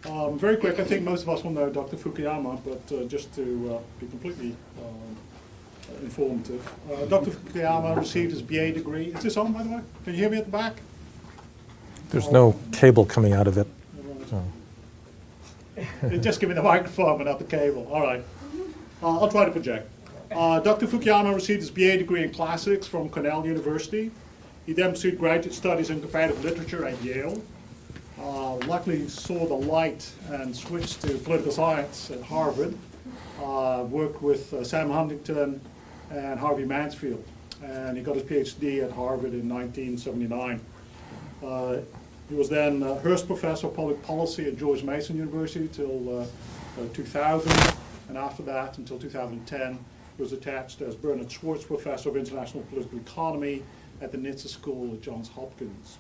Very quick, I think most of us will know Dr. Fukuyama, but just to be completely informative. Dr. Fukuyama received his BA degree. Is this on, by the way? Can you hear me at the back? There's no cable coming out of it. Just give me the microphone but not the cable. All right. I'll try to project. Dr. Fukuyama received his BA degree in classics from Cornell University. He then pursued graduate studies in comparative literature at Yale. Luckily, he saw the light and switched to political science at Harvard. Worked with Sam Huntington and Harvey Mansfield. And he got his PhD at Harvard in 1979. He was then Hearst Professor of Public Policy at George Mason University till 2000. And after that, until 2010, he was attached as Bernard Schwartz Professor of International Political Economy at the Nitze School at Johns Hopkins.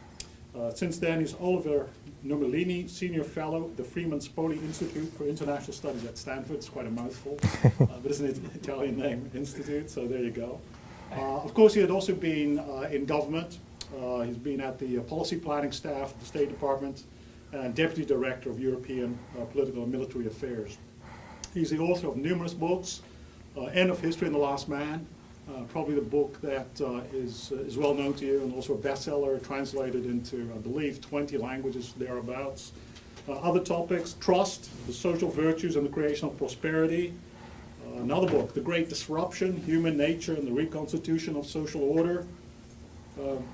Since then, he's Oliver Numerlini Senior Fellow at the Freeman Spoli Institute for International Studies at Stanford. It's quite a mouthful, but it's an Italian name, institute, so there you go. Of course, he had also been in government. He's been at the policy planning staff of the State Department and Deputy Director of European Political and Military Affairs. He's the author of numerous books, End of History and the Last Man, probably the book that is well known to you, and also a bestseller translated into, I believe, 20 languages thereabouts. Other topics, trust, the social virtues and the creation of prosperity. Another book, The Great Disruption, Human Nature and the Reconstitution of Social Order.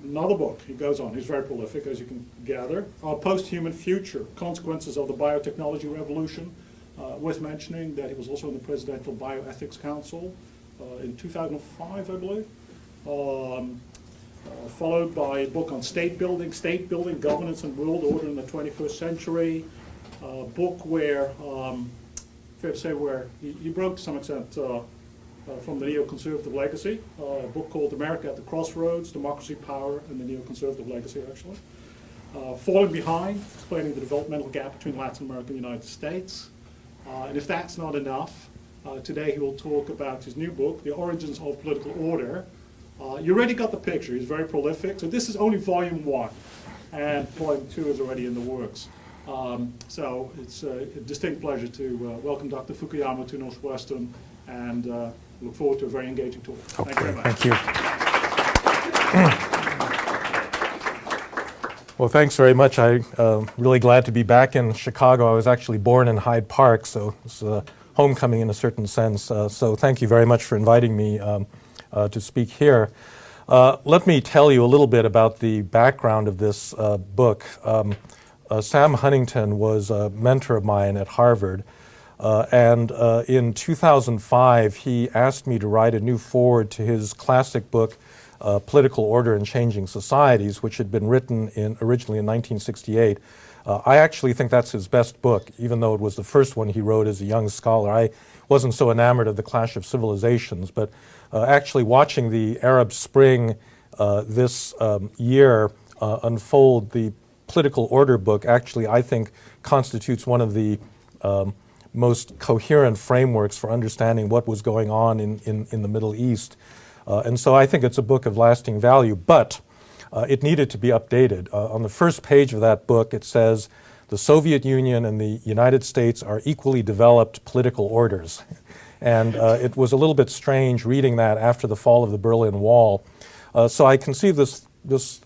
Another book, he goes on, he's very prolific as you can gather. Post-Human Future, Consequences of the Biotechnology Revolution. Worth mentioning that he was also in the Presidential Bioethics Council in 2005, I believe. Followed by a book on state building, governance and world order in the 21st century. A book where, fair to say, where he broke to some extent from the neoconservative legacy. A book called America at the Crossroads, Democracy, Power, and the Neoconservative Legacy, actually. Falling Behind, explaining the developmental gap between Latin America and the United States. And if that's not enough, today he will talk about his new book, The Origins of Political Order. You already got the picture. He's very prolific. So this is only volume 1, and volume 2 is already in the works. So it's a distinct pleasure to welcome Dr. Fukuyama to Northwestern, and look forward to a very engaging talk. Okay, Thank you very much. Thank you. Well, thanks very much. I'm really glad to be back in Chicago. I was actually born in Hyde Park, so it's homecoming in a certain sense. So thank you very much for inviting me to speak here. Let me tell you a little bit about the background of this book. Sam Huntington was a mentor of mine at Harvard, and in 2005 he asked me to write a new foreword to his classic book, Political Order in Changing Societies, which had been written originally in 1968. I actually think that's his best book, even though it was the first one he wrote as a young scholar. I wasn't so enamored of the Clash of Civilizations, but actually watching the Arab Spring this year unfold, the Political Order book actually, I think, constitutes one of the most coherent frameworks for understanding what was going on in the Middle East. And so I think it's a book of lasting value, but it needed to be updated. On the first page of that book, it says, the Soviet Union and the United States are equally developed political orders. And it was a little bit strange reading that after the fall of the Berlin Wall. So I conceived this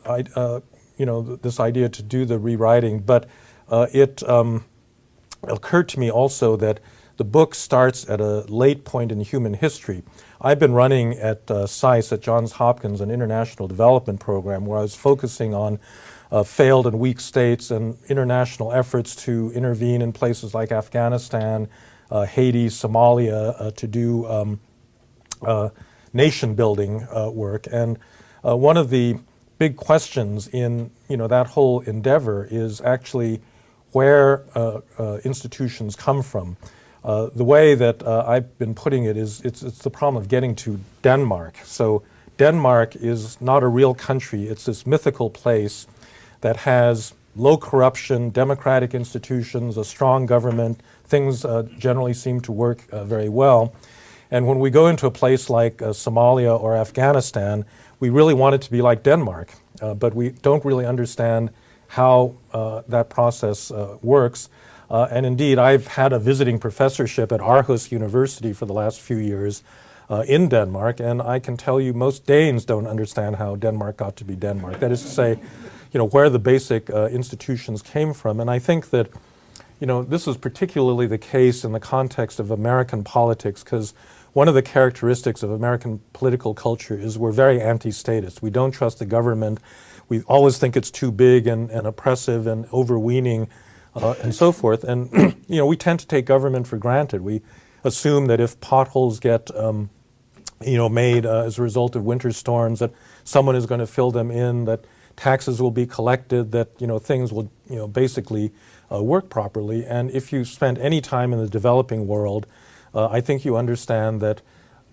idea to do the rewriting, but it occurred to me also that the book starts at a late point in human history. I've been running at SAIS at Johns Hopkins, an international development program where I was focusing on failed and weak states and international efforts to intervene in places like Afghanistan, Haiti, Somalia, to do nation-building work. And one of the big questions in that whole endeavor is actually where institutions come from. The way that I've been putting it is it's the problem of getting to Denmark. So Denmark is not a real country. It's this mythical place that has low corruption, democratic institutions, a strong government. Things generally seem to work very well. And when we go into a place like Somalia or Afghanistan, we really want it to be like Denmark, but we don't really understand how that process works. And indeed, I've had a visiting professorship at Aarhus University for the last few years in Denmark, and I can tell you most Danes don't understand how Denmark got to be Denmark. That is to say, where the basic institutions came from. And I think that, this is particularly the case in the context of American politics, because one of the characteristics of American political culture is we're very anti-statist. We don't trust the government. We always think it's too big and oppressive and overweening and so forth. And, we tend to take government for granted. We assume that if potholes get, made as a result of winter storms, that someone is going to fill them in, that taxes will be collected, that, things will, basically work properly. And if you spend any time in the developing world, I think you understand that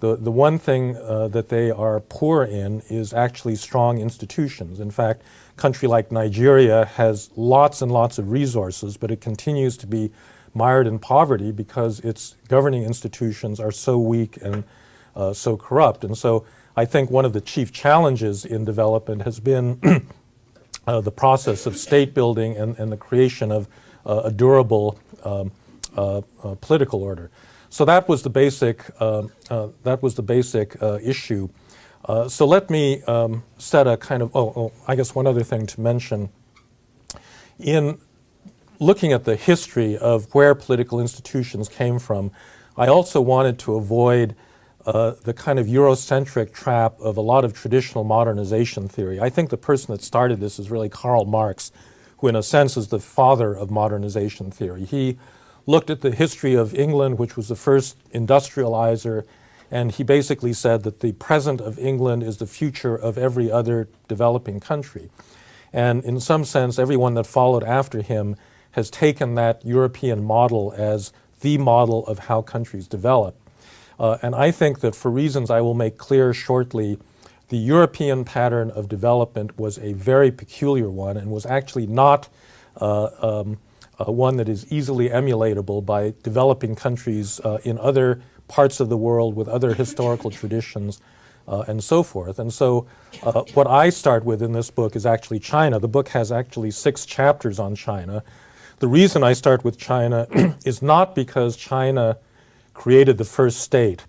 the one thing that they are poor in is actually strong institutions. In fact, a country like Nigeria has lots and lots of resources, but it continues to be mired in poverty because its governing institutions are so weak and so corrupt. And so I think one of the chief challenges in development has been the process of state building and the creation of a durable political order. So that was the basic issue. So let me set a kind of, I guess one other thing to mention. In looking at the history of where political institutions came from, I also wanted to avoid the kind of Eurocentric trap of a lot of traditional modernization theory. I think the person that started this is really Karl Marx, who in a sense is the father of modernization theory. He looked at the history of England, which was the first industrializer, and he basically said that the present of England is the future of every other developing country. And in some sense, everyone that followed after him has taken that European model as the model of how countries develop. And I think that for reasons I will make clear shortly, the European pattern of development was a very peculiar one and was actually not one that is easily emulatable by developing countries in other parts of the world with other historical traditions and so forth. And so what I start with in this book is actually China. The book has actually 6 chapters on China. The reason I start with China is not because China created the first state.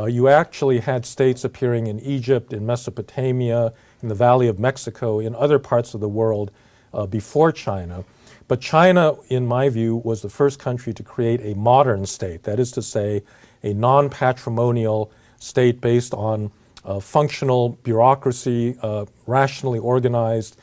You actually had states appearing in Egypt, in Mesopotamia, in the Valley of Mexico, in other parts of the world before China. But China, in my view, was the first country to create a modern state. That is to say, a non-patrimonial state based on functional bureaucracy, rationally organized,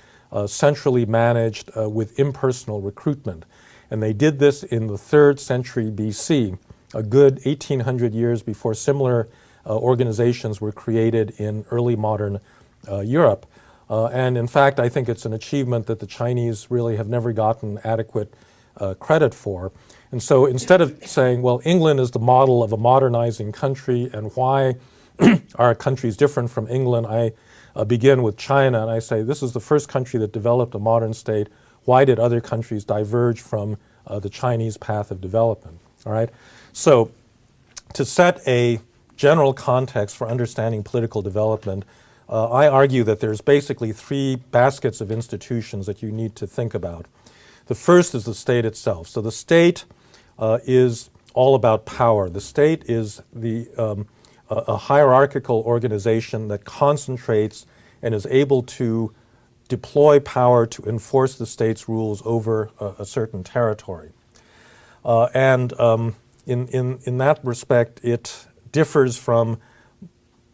centrally managed with impersonal recruitment. And they did this in the 3rd century BC, a good 1,800 years before similar organizations were created in early modern Europe. And in fact, I think it's an achievement that the Chinese really have never gotten adequate credit for. And so instead of saying, well, England is the model of a modernizing country and why are countries different from England, I begin with China and I say, this is the first country that developed a modern state. Why did other countries diverge from the Chinese path of development? All right. So to set a general context for understanding political development, I argue that there's basically 3 baskets of institutions that you need to think about. The first is the state itself. So the state is all about power. The state is a hierarchical organization that concentrates and is able to deploy power to enforce the state's rules over a certain territory. And in that respect, it differs from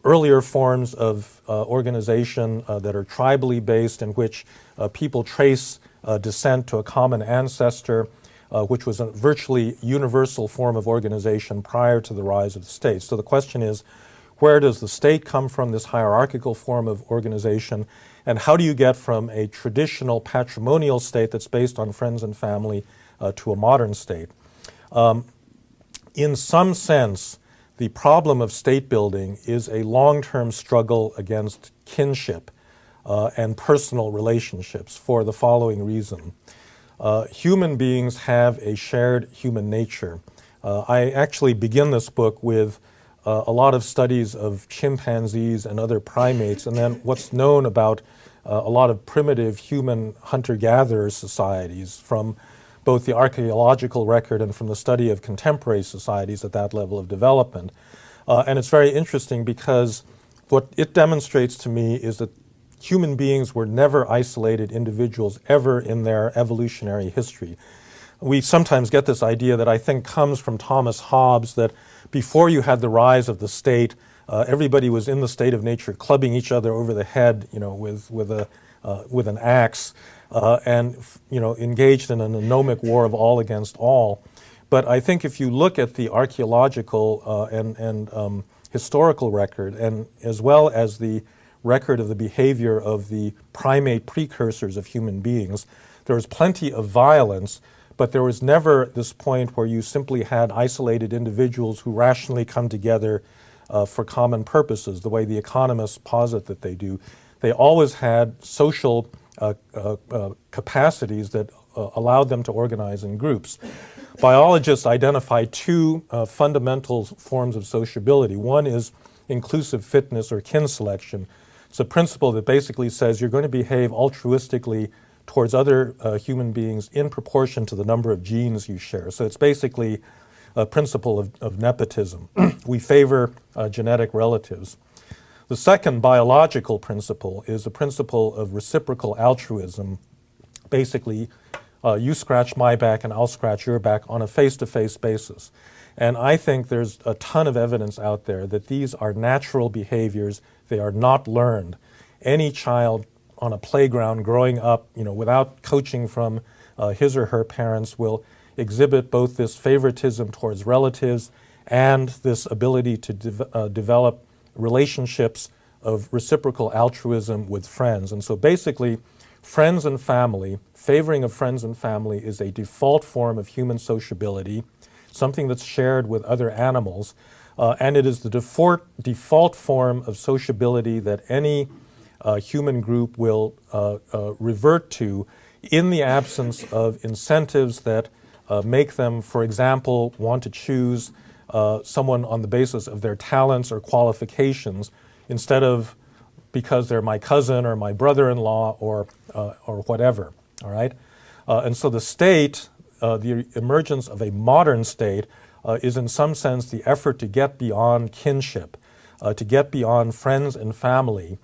earlier forms of organization that are tribally based, in which people trace descent to a common ancestor, which was a virtually universal form of organization prior to the rise of the state. So the question is, where does the state come from, this hierarchical form of organization, and how do you get from a traditional patrimonial state that's based on friends and family to a modern state? In some sense, the problem of state building is a long-term struggle against kinship and personal relationships for the following reason. Human beings have a shared human nature. I actually begin this book with a lot of studies of chimpanzees and other primates, and then what's known about a lot of primitive human hunter-gatherer societies from both the archaeological record and from the study of contemporary societies at that level of development. And it's very interesting because what it demonstrates to me is that human beings were never isolated individuals ever in their evolutionary history. We sometimes get this idea that I think comes from Thomas Hobbes, that before you had the rise of the state, everybody was in the state of nature clubbing each other over the head, with an axe, and engaged in an anomic war of all against all. But I think if you look at the archaeological and historical record, and as well as the record of the behavior of the primate precursors of human beings, there was plenty of violence, but there was never this point where you simply had isolated individuals who rationally come together for common purposes, the way the economists posit that they do. They always had social capacities that allowed them to organize in groups. Biologists identify two fundamental forms of sociability. One is inclusive fitness or kin selection. It's a principle that basically says you're going to behave altruistically towards other human beings in proportion to the number of genes you share. So it's basically a principle of nepotism. We favor genetic relatives. The second biological principle is a principle of reciprocal altruism. Basically, you scratch my back and I'll scratch your back on a face-to-face basis. And I think there's a ton of evidence out there that these are natural behaviors. They are not learned. Any child on a playground growing up, without coaching from his or her parents will exhibit both this favoritism towards relatives and this ability to develop relationships of reciprocal altruism with friends. And so basically, friends and family, favoring of friends and family is a default form of human sociability, something that's shared with other animals, and it is the default form of sociability that any human group will revert to in the absence of incentives that make them, for example, want to choose someone on the basis of their talents or qualifications instead of because they're my cousin or my brother-in-law or whatever, all right? And so the state, the emergence of a modern state is in some sense the effort to get beyond kinship, to get beyond friends and family,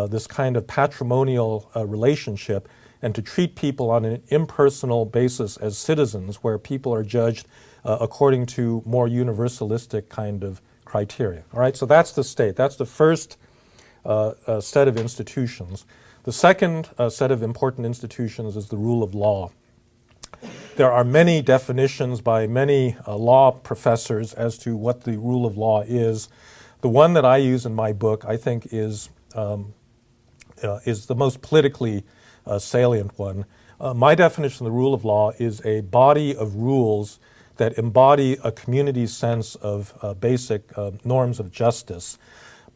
this kind of patrimonial relationship, and to treat people on an impersonal basis as citizens where people are judged according to more universalistic kind of criteria. All right, so that's the state. That's the first set of institutions. The second set of important institutions is the rule of law. There are many definitions by many law professors as to what the rule of law is. The one that I use in my book, I think, is the most politically salient one. My definition of the rule of law is a body of rules that embody a community's sense of basic norms of justice.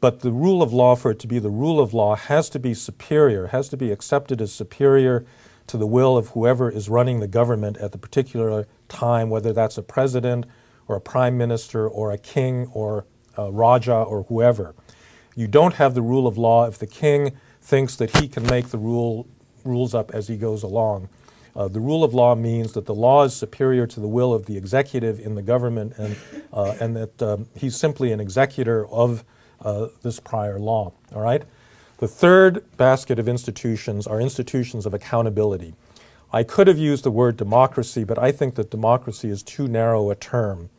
But the rule of law, for it to be the rule of law, has to be superior, has to be accepted as superior to the will of whoever is running the government at the particular time, whether that's a president or a prime minister or a king or a Raja or whoever. You don't have the rule of law if the king thinks that he can make the rules up as he goes along. The rule of law means that the law is superior to the will of the executive in the government and that he's simply an executor of this prior law, all right? The third basket of institutions are institutions of accountability. I could have used the word democracy, but I think that democracy is too narrow a term.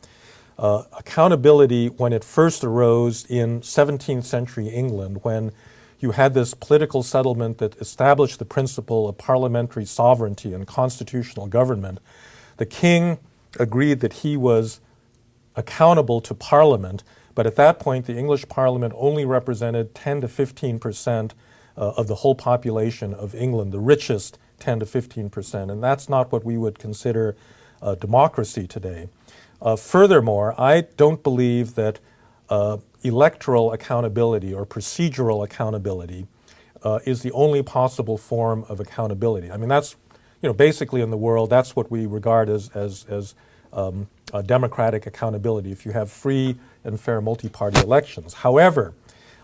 Accountability, when it first arose in 17th century England, when you had this political settlement that established the principle of parliamentary sovereignty and constitutional government, the king agreed that he was accountable to Parliament, but at that point the English Parliament only represented 10 to 15% of the whole population of England, the richest 10 to 15%, and that's not what we would consider democracy today. Furthermore, I don't believe that electoral accountability or procedural accountability is the only possible form of accountability. I mean, that's, basically in the world, that's what we regard as democratic accountability, if you have free and fair multi-party elections. However,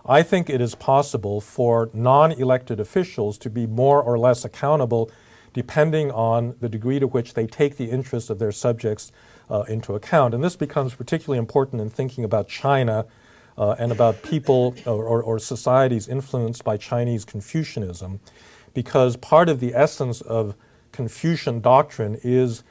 I think it is possible for non-elected officials to be more or less accountable depending on the degree to which they take the interests of their subjects into account. And this becomes particularly important in thinking about China and about people or societies influenced by Chinese Confucianism, because part of the essence of Confucian doctrine is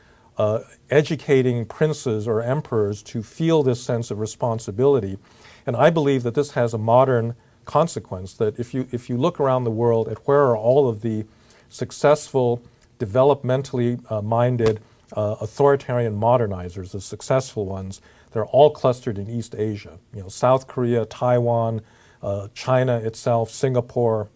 educating princes or emperors to feel this sense of responsibility. And I believe that this has a modern consequence, that if you look around the world at where are all of the successful, developmentally minded authoritarian modernizers, the successful ones, they're all clustered in East Asia. South Korea, Taiwan, China itself, Singapore,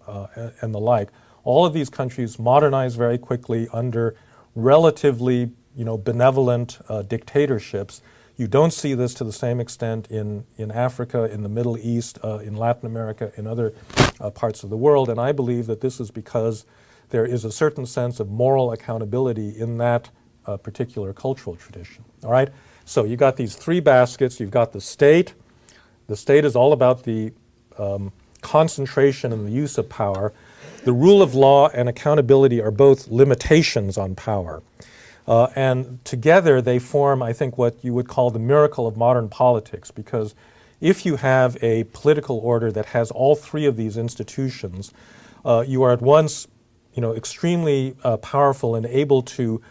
and the like. All of these countries modernize very quickly under relatively, benevolent dictatorships. You don't see this to the same extent in Africa, in the Middle East, in Latin America, in other parts of the world. And I believe that this is because there is a certain sense of moral accountability in that particular cultural tradition. All right? So you got these three baskets. You've got the state. The state is all about the concentration and the use of power. The rule of law and accountability are both limitations on power. And together they form, I think, what you would call the miracle of modern politics, because if you have a political order that has all three of these institutions, you are at once, extremely powerful and able to,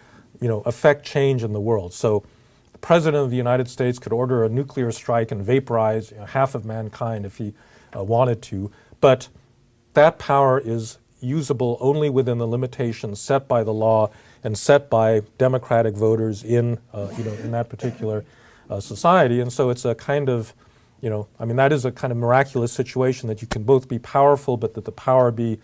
affect change in the world. So the President of the United States could order a nuclear strike and vaporize half of mankind if he wanted to, but that power is usable only within the limitations set by the law and set by democratic voters in that particular society. And so it's a kind of, that is a kind of miraculous situation that you can both be powerful, but that the power be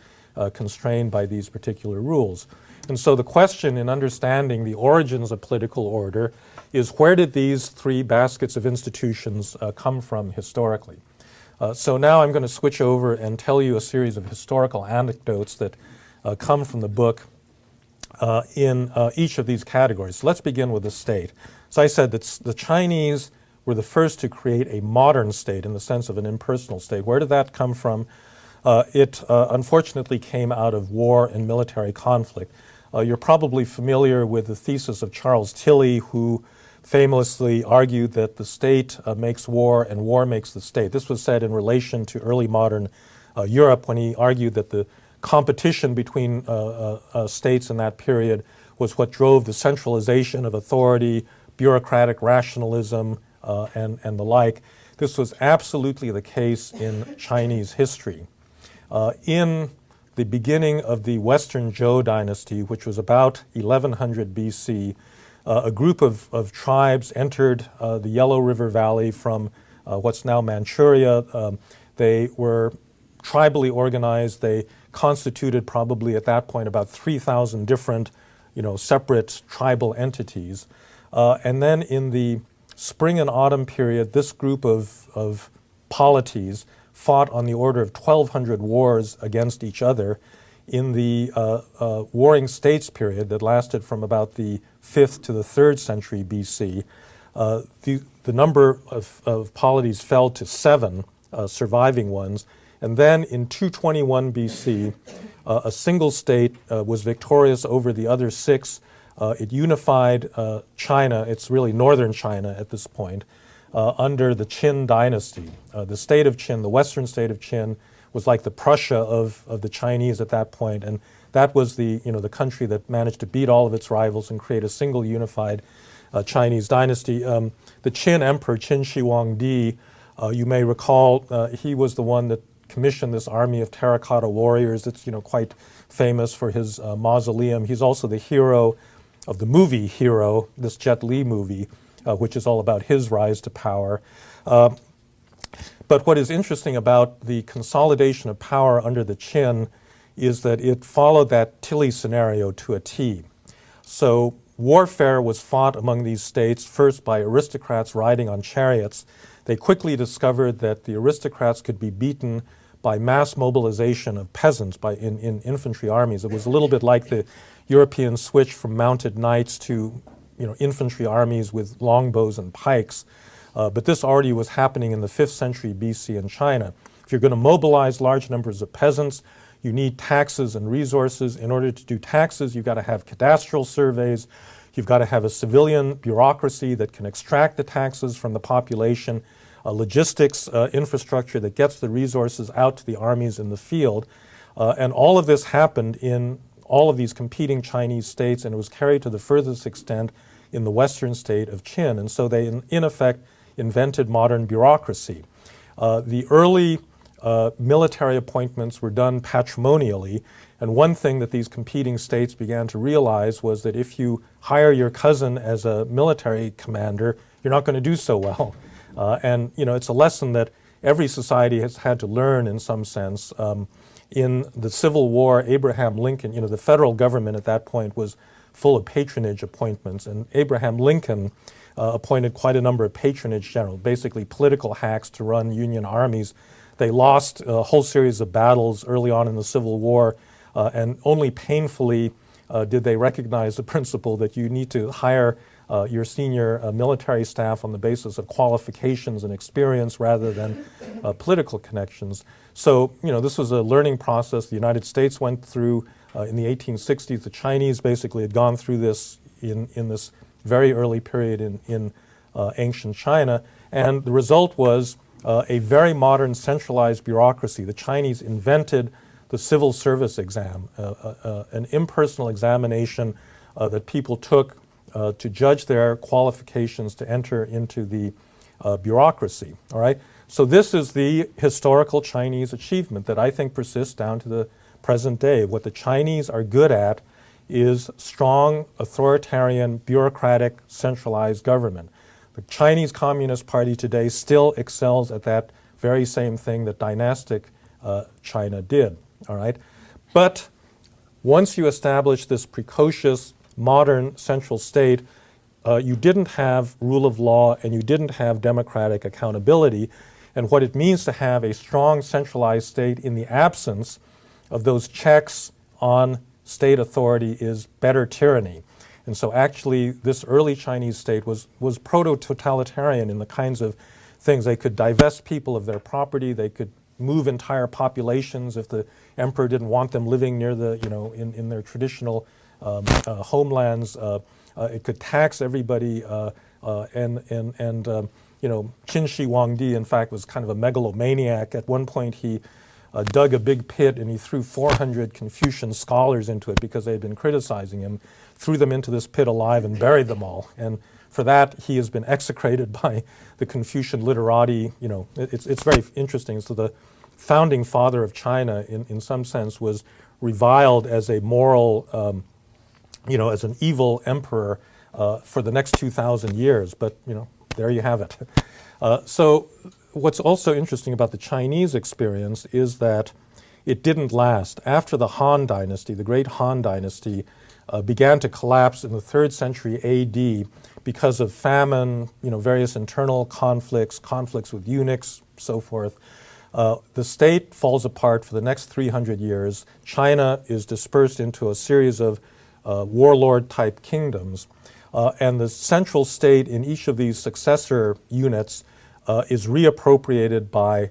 constrained by these particular rules. And so the question in understanding the origins of political order is, where did these three baskets of institutions come from historically? So now I'm going to switch over and tell you a series of historical anecdotes that come from the book in each of these categories. So let's begin with the state. So I said that the Chinese were the first to create a modern state in the sense of an impersonal state. Where did that come from? It unfortunately came out of war and military conflict. You're probably familiar with the thesis of Charles Tilly, who famously argued that the state makes war and war makes the state. This was said in relation to early modern Europe, when he argued that the competition between states in that period was what drove the centralization of authority, bureaucratic rationalism, and the like. This was absolutely the case in Chinese history. In the beginning of the Western Zhou dynasty, which was about 1100 BC, a group of tribes entered the Yellow River Valley from what's now Manchuria. They were tribally organized. They constituted probably at that point about 3,000 different, separate tribal entities. And then in the spring and autumn period, this group of polities fought on the order of 1,200 wars against each other in the Warring States period that lasted from about the 5th to the 3rd century BC. The number of polities fell to 7 surviving ones. And then in 221 BC, a single state was victorious over the other 6. It unified China, it's really northern China at this point, under the Qin dynasty. The state of Qin, the western state of Qin, was like the Prussia of the Chinese at that point, and that was the country that managed to beat all of its rivals and create a single unified Chinese dynasty. The Qin emperor, Qin Shi Huangdi, you may recall, he was the one that commissioned this army of terracotta warriors. It's quite famous for his mausoleum. He's also the hero of the movie Hero, this Jet Li movie, which is all about his rise to power. But what is interesting about the consolidation of power under the Qin is that it followed that Tilly scenario to a T. So warfare was fought among these states, first by aristocrats riding on chariots. They quickly discovered that the aristocrats could be beaten by mass mobilization of peasants in infantry armies. It was a little bit like the European switch from mounted knights to infantry armies with longbows and pikes. But this already was happening in the 5th century BC in China. If you're going to mobilize large numbers of peasants, You need taxes and resources. In order to do taxes, you've got to have cadastral surveys. You've got to have a civilian bureaucracy that can extract the taxes from the population, a logistics infrastructure that gets the resources out to the armies in the field. And all of this happened in all of these competing Chinese states, and it was carried to the furthest extent in the western state of Qin. And so they, in effect, invented modern bureaucracy. The early military appointments were done patrimonially, and one thing that these competing states began to realize was that if you hire your cousin as a military commander, you're not going to do so well. And it's a lesson that every society has had to learn in some sense. In the Civil War, Abraham Lincoln, the federal government at that point was full of patronage appointments, and Abraham Lincoln appointed quite a number of patronage generals, basically political hacks to run Union armies. They lost a whole series of battles early on in the Civil War, and only painfully did they recognize the principle that you need to hire your senior military staff on the basis of qualifications and experience rather than political connections. So, this was a learning process the United States went through in the 1860s. The Chinese basically had gone through this in this very early period in ancient China, and the result was a very modern centralized bureaucracy. The Chinese invented the civil service exam, an impersonal examination that people took to judge their qualifications to enter into the bureaucracy. All right? So this is the historical Chinese achievement that I think persists down to the present day. What the Chinese are good at is strong, authoritarian, bureaucratic, centralized government. The Chinese Communist Party today still excels at that very same thing that dynastic China did. All right? But once you establish this precocious, modern central state, you didn't have rule of law and you didn't have democratic accountability. And what it means to have a strong centralized state in the absence of those checks on state authority is better tyranny. And so actually this early Chinese state was proto-totalitarian in the kinds of things. They could divest people of their property, they could move entire populations if the emperor didn't want them living near the, in their traditional homelands. It could tax everybody, and Qin Shi Huangdi, in fact, was kind of a megalomaniac. At one point, he dug a big pit and he threw 400 Confucian scholars into it because they had been criticizing him, threw them into this pit alive and buried them all. And for that, he has been execrated by the Confucian literati. It's very interesting. So the founding father of China, in some sense, was reviled as a moral, as an evil emperor for the next 2,000 years. But, there you have it. So what's also interesting about the Chinese experience is that it didn't last. After the Han Dynasty, the great Han Dynasty, began to collapse in the 3rd century AD because of famine, various internal conflicts with eunuchs, so forth. The state falls apart for the next 300 years. China is dispersed into a series of warlord-type kingdoms. And the central state in each of these successor units is reappropriated by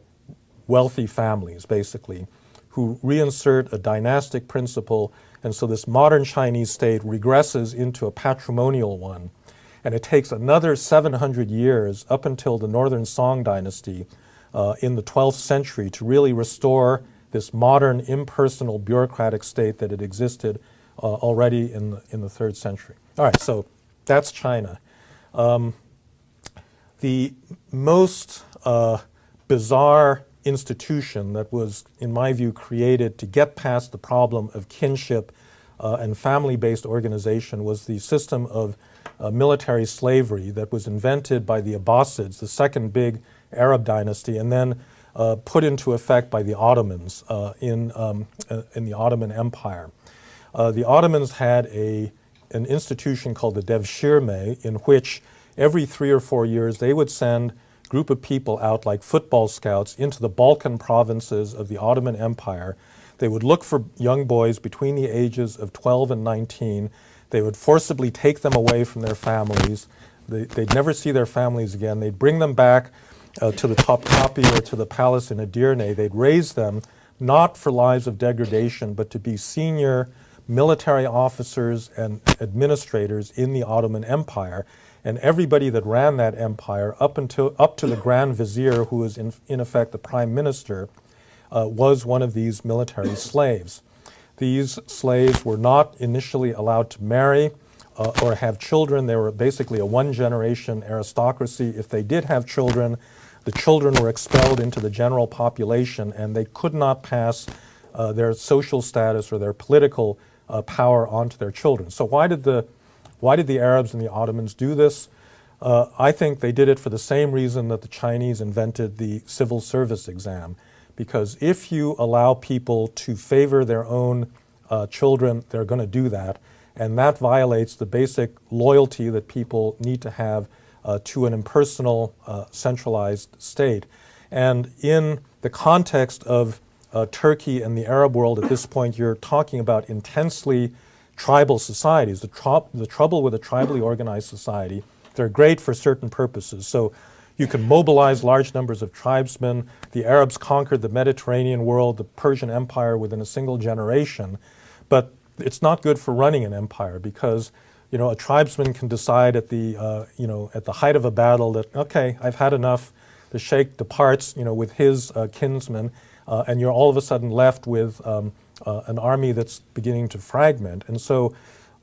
wealthy families, basically, who reinsert a dynastic principle. And so this modern Chinese state regresses into a patrimonial one. And it takes another 700 years up until the Northern Song Dynasty in the 12th century to really restore this modern impersonal bureaucratic state that had existed already in the 3rd century. All right, so that's China. The most bizarre institution that was, in my view, created to get past the problem of kinship and family-based organization was the system of military slavery that was invented by the Abbasids, the second big Arab dynasty, and then put into effect by the Ottomans in the Ottoman Empire. The Ottomans had an institution called the Devshirme, in which every 3 or 4 years they would send a group of people out like football scouts into the Balkan provinces of the Ottoman Empire. They would look for young boys between the ages of 12 and 19. They would forcibly take them away from their families. They'd never see their families again. They'd bring them back to the Topkapi or to the palace in Edirne. They'd raise them not for lives of degradation, but to be senior military officers and administrators in the Ottoman Empire. And everybody that ran that empire, up to the Grand Vizier, who was in effect the prime minister, was one of these military slaves. These slaves were not initially allowed to marry or have children. They were basically a one-generation aristocracy. If they did have children, the children were expelled into the general population, and they could not pass their social status or their political power onto their children. So why did the Arabs and the Ottomans do this? I think they did it for the same reason that the Chinese invented the civil service exam. Because if you allow people to favor their own children, they're going to do that. And that violates the basic loyalty that people need to have to an impersonal, centralized state. And in the context of Turkey and the Arab world at this point, you're talking about intensely tribal societies. The trouble with a tribally organized society, they're great for certain purposes. So you can mobilize large numbers of tribesmen. The Arabs conquered the Mediterranean world, the Persian Empire within a single generation. But it's not good for running an empire because, a tribesman can decide at the height of a battle that, okay, I've had enough. The sheikh departs, with his kinsmen, and you're all of a sudden left with an army that's beginning to fragment. And so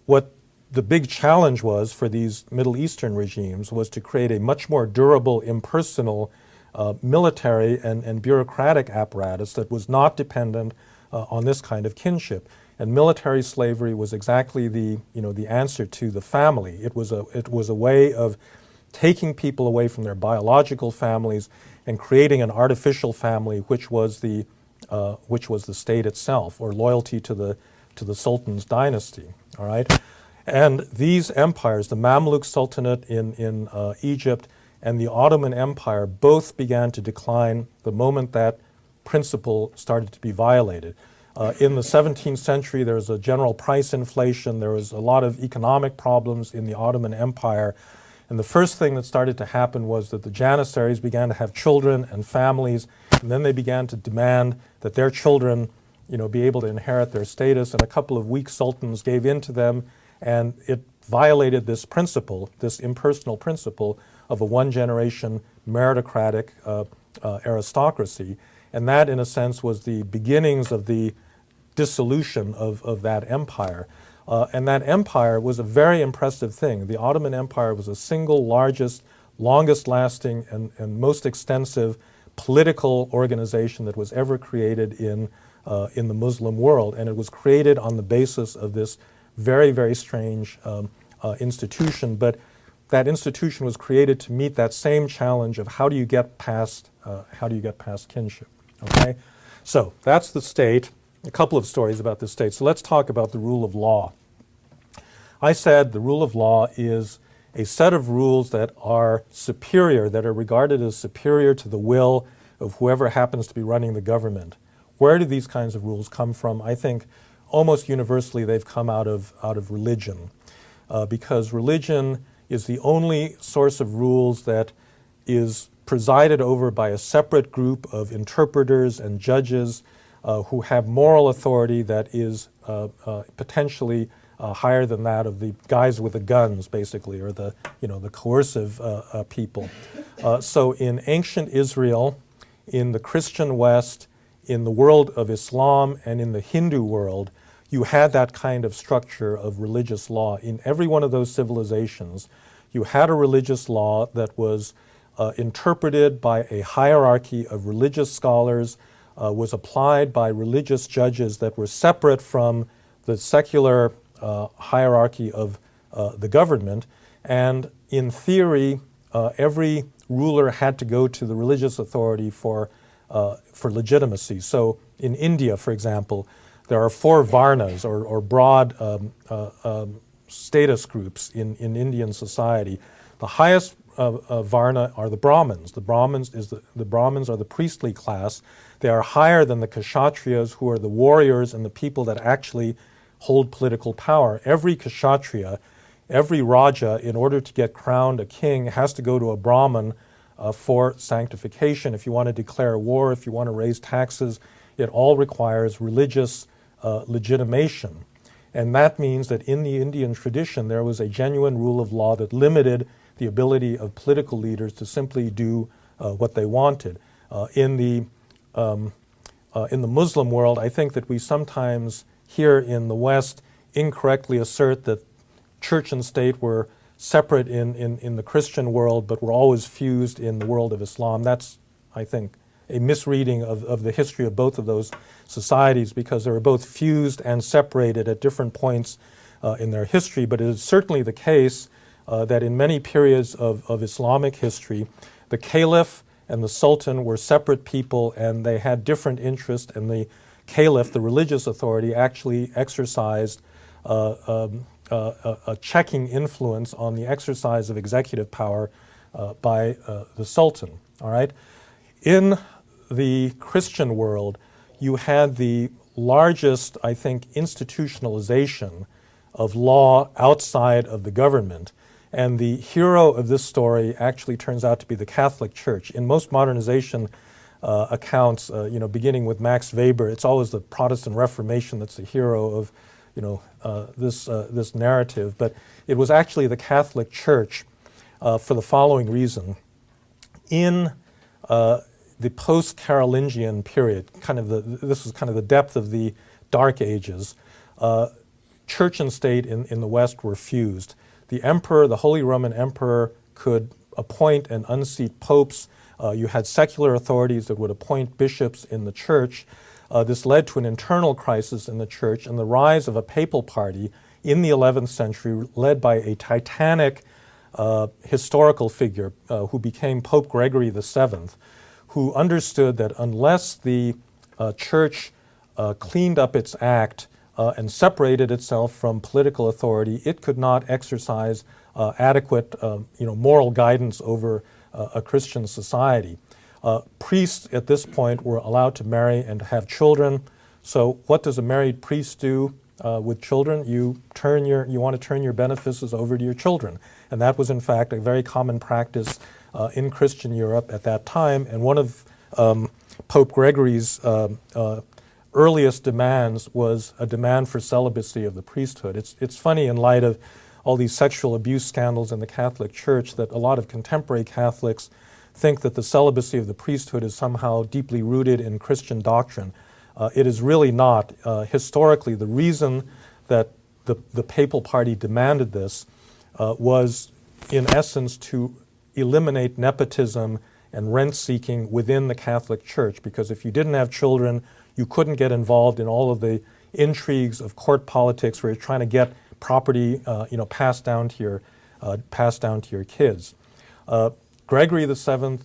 what the big challenge was for these Middle Eastern regimes was to create a much more durable, impersonal military and bureaucratic apparatus that was not dependent on this kind of kinship. And military slavery was exactly the answer to the family. It was a way of taking people away from their biological families and creating an artificial family, which was the state itself, or loyalty to the Sultan's dynasty. All right. And these empires, the Mamluk Sultanate in Egypt and the Ottoman Empire, both began to decline the moment that principle started to be violated. In the 17th century, there was a general price inflation. There was a lot of economic problems in the Ottoman Empire. And the first thing that started to happen was that the Janissaries began to have children and families, and then they began to demand that their children, be able to inherit their status. And a couple of weak sultans gave in to them, and it violated this principle, this impersonal principle of a one-generation meritocratic aristocracy. And that, in a sense, was the beginnings of the dissolution of that empire. And that empire was a very impressive thing. The Ottoman Empire was the single largest, longest-lasting, and most extensive political organization that was ever created in the Muslim world. And it was created on the basis of this very, very strange institution. But that institution was created to meet that same challenge of how do you get past kinship. Okay, so that's the state. A couple of stories about the state. So let's talk about the rule of law. I said the rule of law is a set of rules that are superior, that are regarded as superior to the will of whoever happens to be running the government. Where do these kinds of rules come from? I think almost universally they've come out of religion, because religion is the only source of rules that is presided over by a separate group of interpreters and judges who have moral authority that is potentially higher than that of the guys with the guns, basically, or the coercive people. So in ancient Israel, in the Christian West, in the world of Islam, and in the Hindu world, you had that kind of structure of religious law. In every one of those civilizations, you had a religious law that was interpreted by a hierarchy of religious scholars, was applied by religious judges that were separate from the secular hierarchy of the government. And in theory, every ruler had to go to the religious authority for legitimacy. So in India, for example, there are 4 varnas, or broad status groups in Indian society. The highest varna are the Brahmins. The Brahmins are the priestly class. They are higher than the Kshatriyas, who are the warriors and the people that actually hold political power. Every Kshatriya, every Raja, in order to get crowned a king, has to go to a Brahmin for sanctification. If you want to declare war, if you want to raise taxes, it all requires religious legitimation. And that means that in the Indian tradition, there was a genuine rule of law that limited the ability of political leaders to simply do what they wanted. In the Muslim world, I think that we sometimes here in the West incorrectly assert that church and state were separate in the Christian world, but were always fused in the world of Islam. That's, I think, a misreading of the history of both of those societies, because they were both fused and separated at different points in their history. But it is certainly the case that in many periods of Islamic history, the caliph and the sultan were separate people, and they had different interests, and the caliph, the religious authority, actually exercised a checking influence on the exercise of executive power by the sultan. All right? In the Christian world, you had the largest, I think, institutionalization of law outside of the government. And the hero of this story actually turns out to be the Catholic Church. In most modernization accounts, beginning with Max Weber, it's always the Protestant Reformation that's the hero of, this narrative. But it was actually the Catholic Church for the following reason. In the post-Carolingian period, this is kind of the depth of the Dark Ages, church and state in the West were fused. The emperor, the Holy Roman Emperor, could appoint and unseat popes. You had secular authorities that would appoint bishops in the church. This led to an internal crisis in the church and the rise of a papal party in the 11th century, led by a titanic historical figure who became Pope Gregory VII, who understood that unless the church cleaned up its act and separated itself from political authority, it could not exercise adequate moral guidance over a Christian society. Priests at this point were allowed to marry and to have children. So what does a married priest do with children? You want to turn your benefices over to your children. And that was in fact a very common practice in Christian Europe at that time. And one of Pope Gregory's earliest demands was a demand for celibacy of the priesthood. It's funny in light of all these sexual abuse scandals in the Catholic Church that a lot of contemporary Catholics think that the celibacy of the priesthood is somehow deeply rooted in Christian doctrine. It is really not. Historically, the reason that the papal party demanded this was, in essence, to eliminate nepotism and rent-seeking within the Catholic Church, because if you didn't have children, you couldn't get involved in all of the intrigues of court politics where you're trying to get property, passed down to your kids. Gregory VII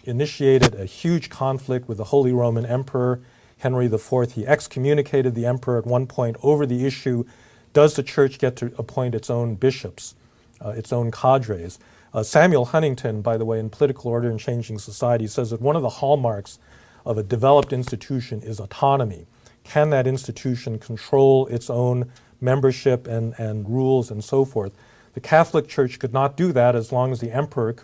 initiated a huge conflict with the Holy Roman Emperor Henry IV. He excommunicated the emperor at one point over the issue: does the church get to appoint its own bishops, its own cadres? Samuel Huntington, by the way, in Political Order and Changing Society, says that one of the hallmarks of a developed institution is autonomy. Can that institution control its own membership and rules and so forth? The Catholic Church could not do that as long as the emperor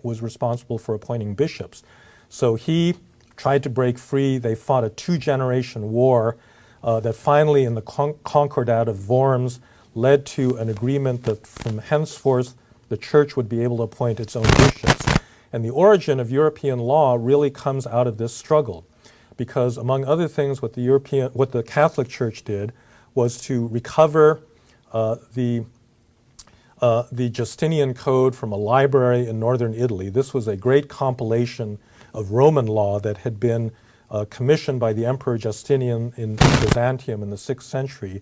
was responsible for appointing bishops. So he tried to break free. They fought a 2-generation war that finally, in the Concordat of Worms, led to an agreement that from henceforth the church would be able to appoint its own bishops. And the origin of European law really comes out of this struggle, because among other things, what the Catholic Church did was to recover the Justinian Code from a library in northern Italy. This was a great compilation of Roman law that had been commissioned by the Emperor Justinian in Byzantium in the 6th century.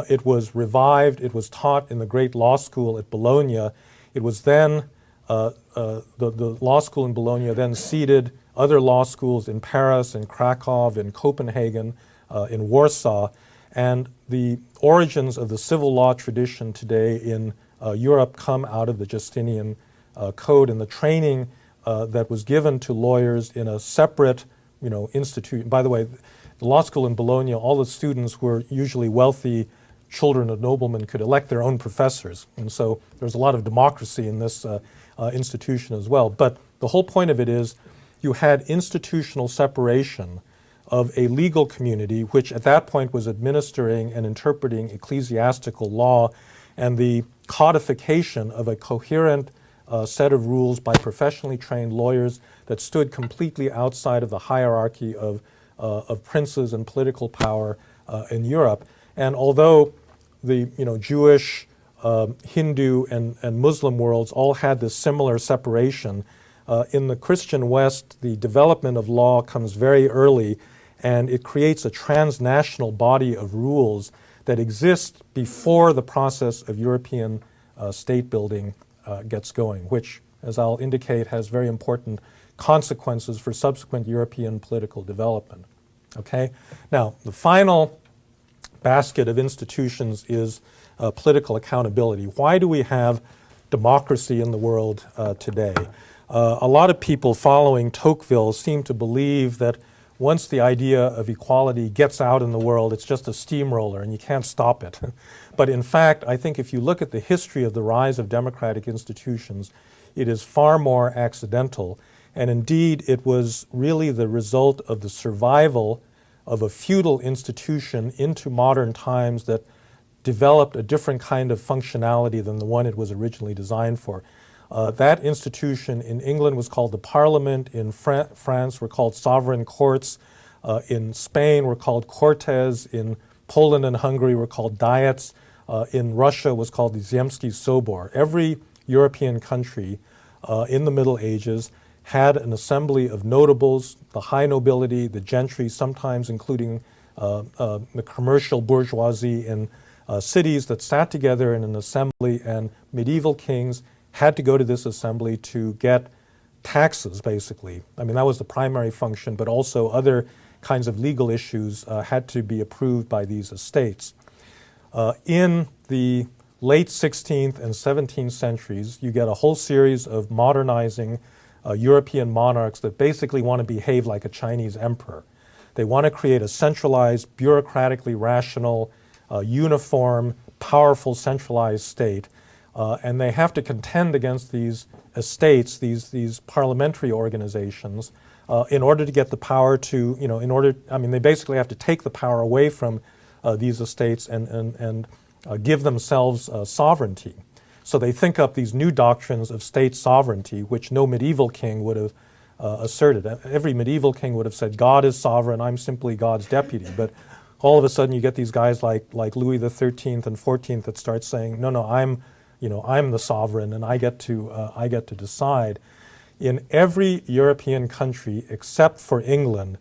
It was revived. It was taught in the great law school at Bologna. It was then, the law school in Bologna then seeded other law schools in Paris, in Krakow, in Copenhagen, in Warsaw. And the origins of the civil law tradition today in Europe come out of the Justinian Code and the training that was given to lawyers in a separate, institute. By the way, the law school in Bologna, all the students were usually wealthy children of noblemen, could elect their own professors. And so there's a lot of democracy in this institution as well. But the whole point of it is you had institutional separation of a legal community which at that point was administering and interpreting ecclesiastical law, and the codification of a coherent set of rules by professionally trained lawyers that stood completely outside of the hierarchy of princes and political power in Europe. And although the Jewish, Hindu, and Muslim worlds all had this similar separation, in the Christian West, the development of law comes very early, and it creates a transnational body of rules that exist before the process of European state building gets going, which, as I'll indicate, has very important consequences for subsequent European political development. Okay? Now, the final basket of institutions is political accountability. Why do we have democracy in the world today? A lot of people following Tocqueville seem to believe that once the idea of equality gets out in the world, it's just a steamroller and you can't stop it. But in fact, I think if you look at the history of the rise of democratic institutions, it is far more accidental. And indeed, it was really the result of the survival of a feudal institution into modern times that developed a different kind of functionality than the one it was originally designed for. That institution in England was called the Parliament. In France were called sovereign courts. In Spain were called Cortes. In Poland and Hungary were called diets. In Russia was called the Zemsky Sobor. Every European country in the Middle Ages had an assembly of notables, the high nobility, the gentry, sometimes including the commercial bourgeoisie in cities that sat together in an assembly, and medieval kings had to go to this assembly to get taxes, basically. I mean, that was the primary function, but also other kinds of legal issues had to be approved by these estates. In the late 16th and 17th centuries, you get a whole series of modernizing European monarchs that basically want to behave like a Chinese emperor. They want to create a centralized, bureaucratically rational, uniform, powerful, centralized state. And they have to contend against these estates, these parliamentary organizations, in order to get the power to, they basically have to take the power away from these estates and give themselves sovereignty. So they think up these new doctrines of state sovereignty, which no medieval king would have asserted. Every medieval king would have said, God is sovereign, I'm simply God's deputy. But all of a sudden you get these guys like Louis XIII and XIV that start saying, no, I'm the sovereign and I get to decide. In every European country except for England,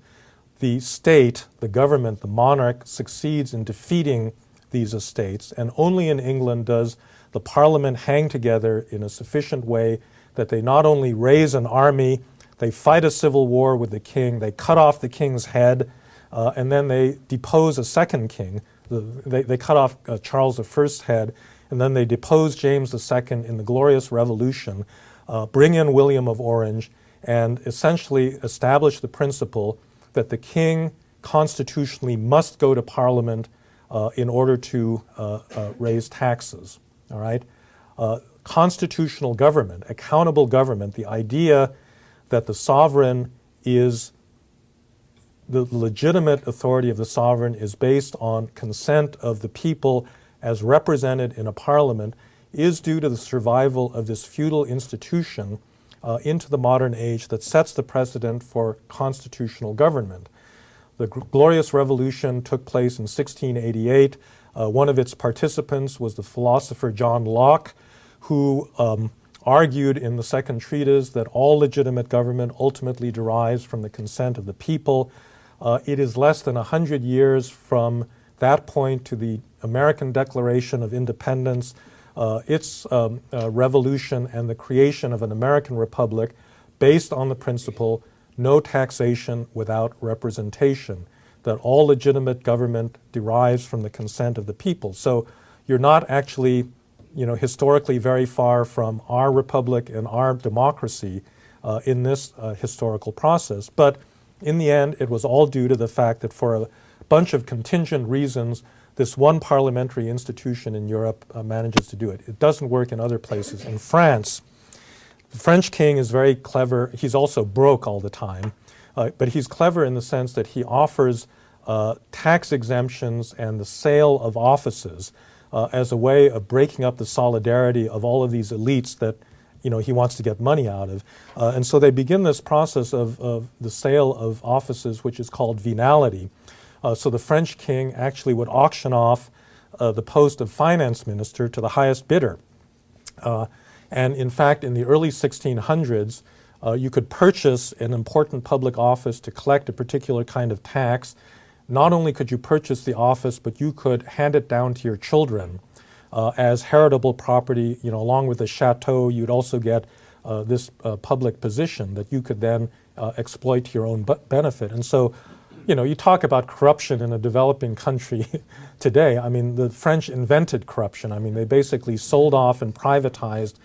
the state, the government, the monarch succeeds in defeating these estates, and only in England does the parliament hang together in a sufficient way that they not only raise an army, they fight a civil war with the king, they cut off the king's head, and then they depose a second king. They cut off Charles I's head, and then they depose James II in the Glorious Revolution, bring in William of Orange, and essentially establish the principle that the king constitutionally must go to Parliament in order to raise taxes. All right? Constitutional government, accountable government, the idea that the sovereign is, the legitimate authority of the sovereign is based on consent of the people as represented in a parliament, is due to the survival of this feudal institution into the modern age that sets the precedent for constitutional government. The Glorious Revolution took place in 1688. One of its participants was the philosopher John Locke, who argued in the second treatise that all legitimate government ultimately derives from the consent of the people. It is less than 100 years from that point to the American Declaration of Independence, its revolution and the creation of an American republic based on the principle no taxation without representation, that all legitimate government derives from the consent of the people. So you're not actually, historically very far from our republic and our democracy in this historical process. But in the end, it was all due to the fact that for a bunch of contingent reasons, this one parliamentary institution in Europe manages to do it. It doesn't work in other places. In France, the French king is very clever. He's also broke all the time. But he's clever in the sense that he offers tax exemptions and the sale of offices as a way of breaking up the solidarity of all of these elites that he wants to get money out of. And so they begin this process of the sale of offices, which is called venality. So the French king actually would auction off the post of finance minister to the highest bidder. And in fact, in the early 1600s, you could purchase an important public office to collect a particular kind of tax. Not only could you purchase the office, but you could hand it down to your children as heritable property. Along with the chateau, you'd also get this public position that you could then exploit to your own benefit. And so, you talk about corruption in a developing country today. I mean, the French invented corruption. I mean, they basically sold off and privatized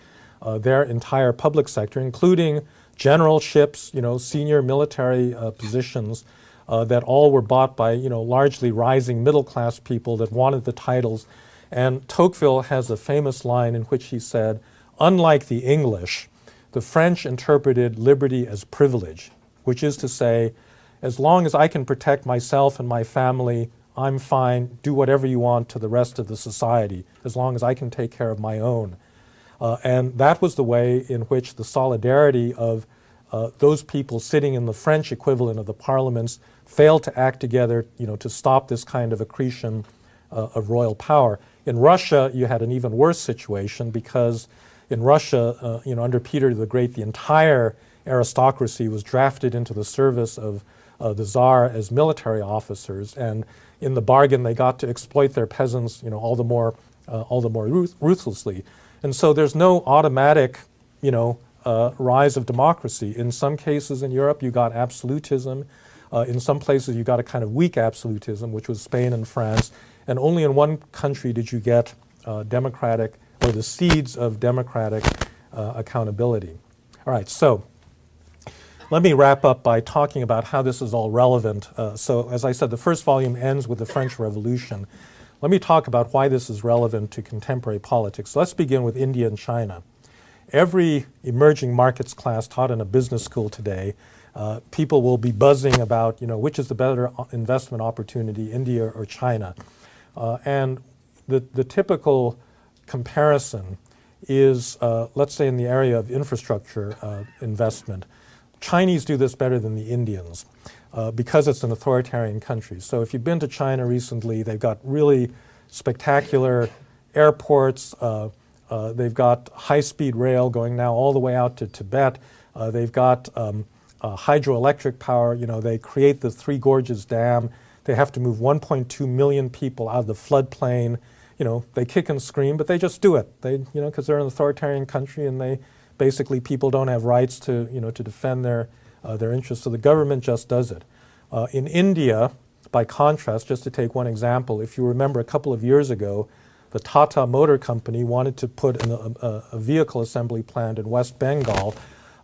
their entire public sector, including generalships, senior military positions that all were bought by, largely rising middle-class people that wanted the titles. And Tocqueville has a famous line in which he said, unlike the English, the French interpreted liberty as privilege, which is to say, as long as I can protect myself and my family, I'm fine, do whatever you want to the rest of the society, as long as I can take care of my own. And that was the way in which the solidarity of those people sitting in the French equivalent of the parliaments failed to act together, to stop this kind of accretion of royal power. In Russia, you had an even worse situation because in Russia, under Peter the Great, the entire aristocracy was drafted into the service of the Tsar as military officers, and in the bargain, they got to exploit their peasants, all the more ruthlessly. And so there's no automatic, rise of democracy. In some cases in Europe, you got absolutism. In some places, you got a kind of weak absolutism, which was Spain and France. And only in one country did you get democratic, or the seeds of democratic accountability. All right, so let me wrap up by talking about how this is all relevant. So as I said, the first volume ends with the French Revolution. Let me talk about why this is relevant to contemporary politics. Let's begin with India and China. Every emerging markets class taught in a business school today, people will be buzzing about, which is the better investment opportunity, India or China. And the typical comparison is, let's say in the area of infrastructure investment. Chinese do this better than the Indians because it's an authoritarian country. So if you've been to China recently, they've got really spectacular airports. They've got high-speed rail going now all the way out to Tibet. They've got hydroelectric power. They create the Three Gorges Dam. They have to move 1.2 million people out of the floodplain. They kick and scream, but they just do it. They, because they're an authoritarian country, and basically people don't have rights to, to defend their interests. So the government just does it. In India, by contrast, just to take one example, if you remember a couple of years ago, the Tata Motor Company wanted to put a vehicle assembly plant in West Bengal,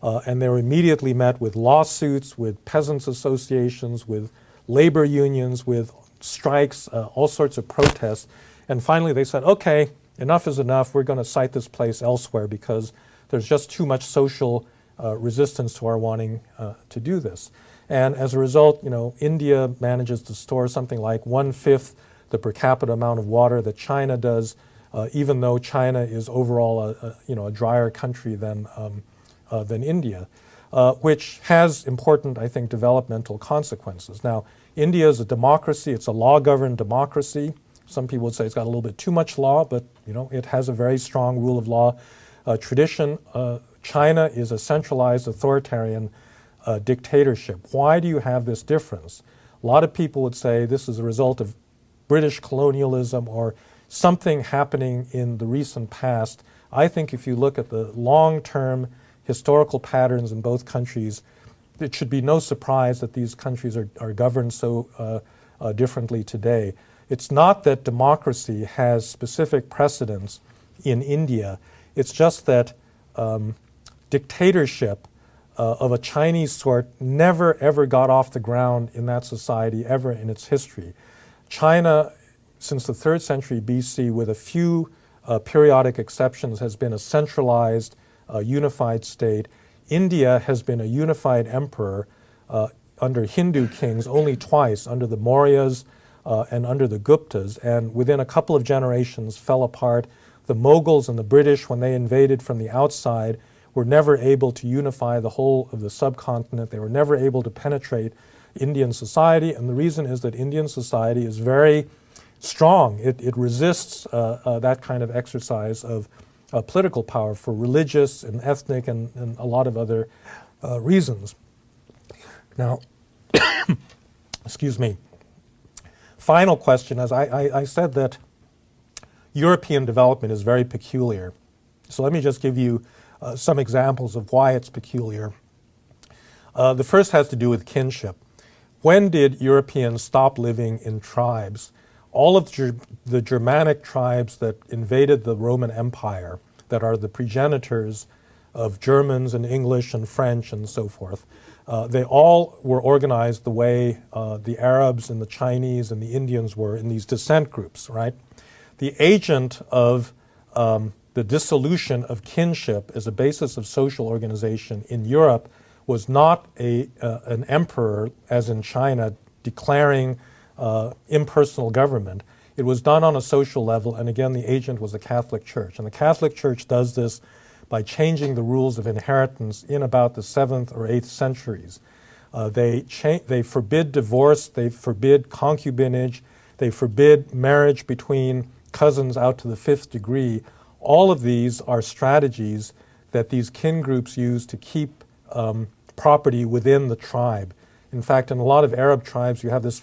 and they were immediately met with lawsuits, with peasants' associations, with labor unions, with strikes, all sorts of protests. And finally they said, okay, enough is enough. We're going to site this place elsewhere because there's just too much social resistance to our wanting to do this. And as a result, India manages to store something like 1/5 the per capita amount of water that China does, even though China is overall a drier country than India, which has important, I think, developmental consequences. Now, India is a democracy. It's a law-governed democracy. Some people would say it's got a little bit too much law, but it has a very strong rule of law tradition. China is a centralized authoritarian dictatorship. Why do you have this difference? A lot of people would say this is a result of British colonialism or something happening in the recent past. I think if you look at the long-term historical patterns in both countries, it should be no surprise that these countries are governed so differently today. It's not that democracy has specific precedents in India. It's just that dictatorship of a Chinese sort never, ever got off the ground in that society ever in its history. China, since the 3rd century BC, with a few periodic exceptions, has been a centralized, unified state. India has been a unified emperor under Hindu kings only twice, under the Mauryas and under the Guptas, and within a couple of generations fell apart. The Mughals and the British, when they invaded from the outside, were never able to unify the whole of the subcontinent. They were never able to penetrate Indian society, and the reason is that Indian society is very strong. It resists that kind of exercise of political power for religious and ethnic and a lot of other reasons. Now, excuse me. Final question, as I said that European development is very peculiar. So let me just give you some examples of why it's peculiar. The first has to do with kinship. When did Europeans stop living in tribes? All of the Germanic tribes that invaded the Roman Empire, that are the progenitors of Germans and English and French and so forth, they all were organized the way the Arabs and the Chinese and the Indians were in these descent groups, right? The agent of the dissolution of kinship as a basis of social organization in Europe was not an emperor, as in China, declaring impersonal government. It was done on a social level, and again, the agent was the Catholic Church. And the Catholic Church does this by changing the rules of inheritance in about the 7th or 8th centuries. They forbid divorce, they forbid concubinage, they forbid marriage between cousins out to the 5th degree. All of these are strategies that these kin groups use to keep property within the tribe. In fact, in a lot of Arab tribes, you have this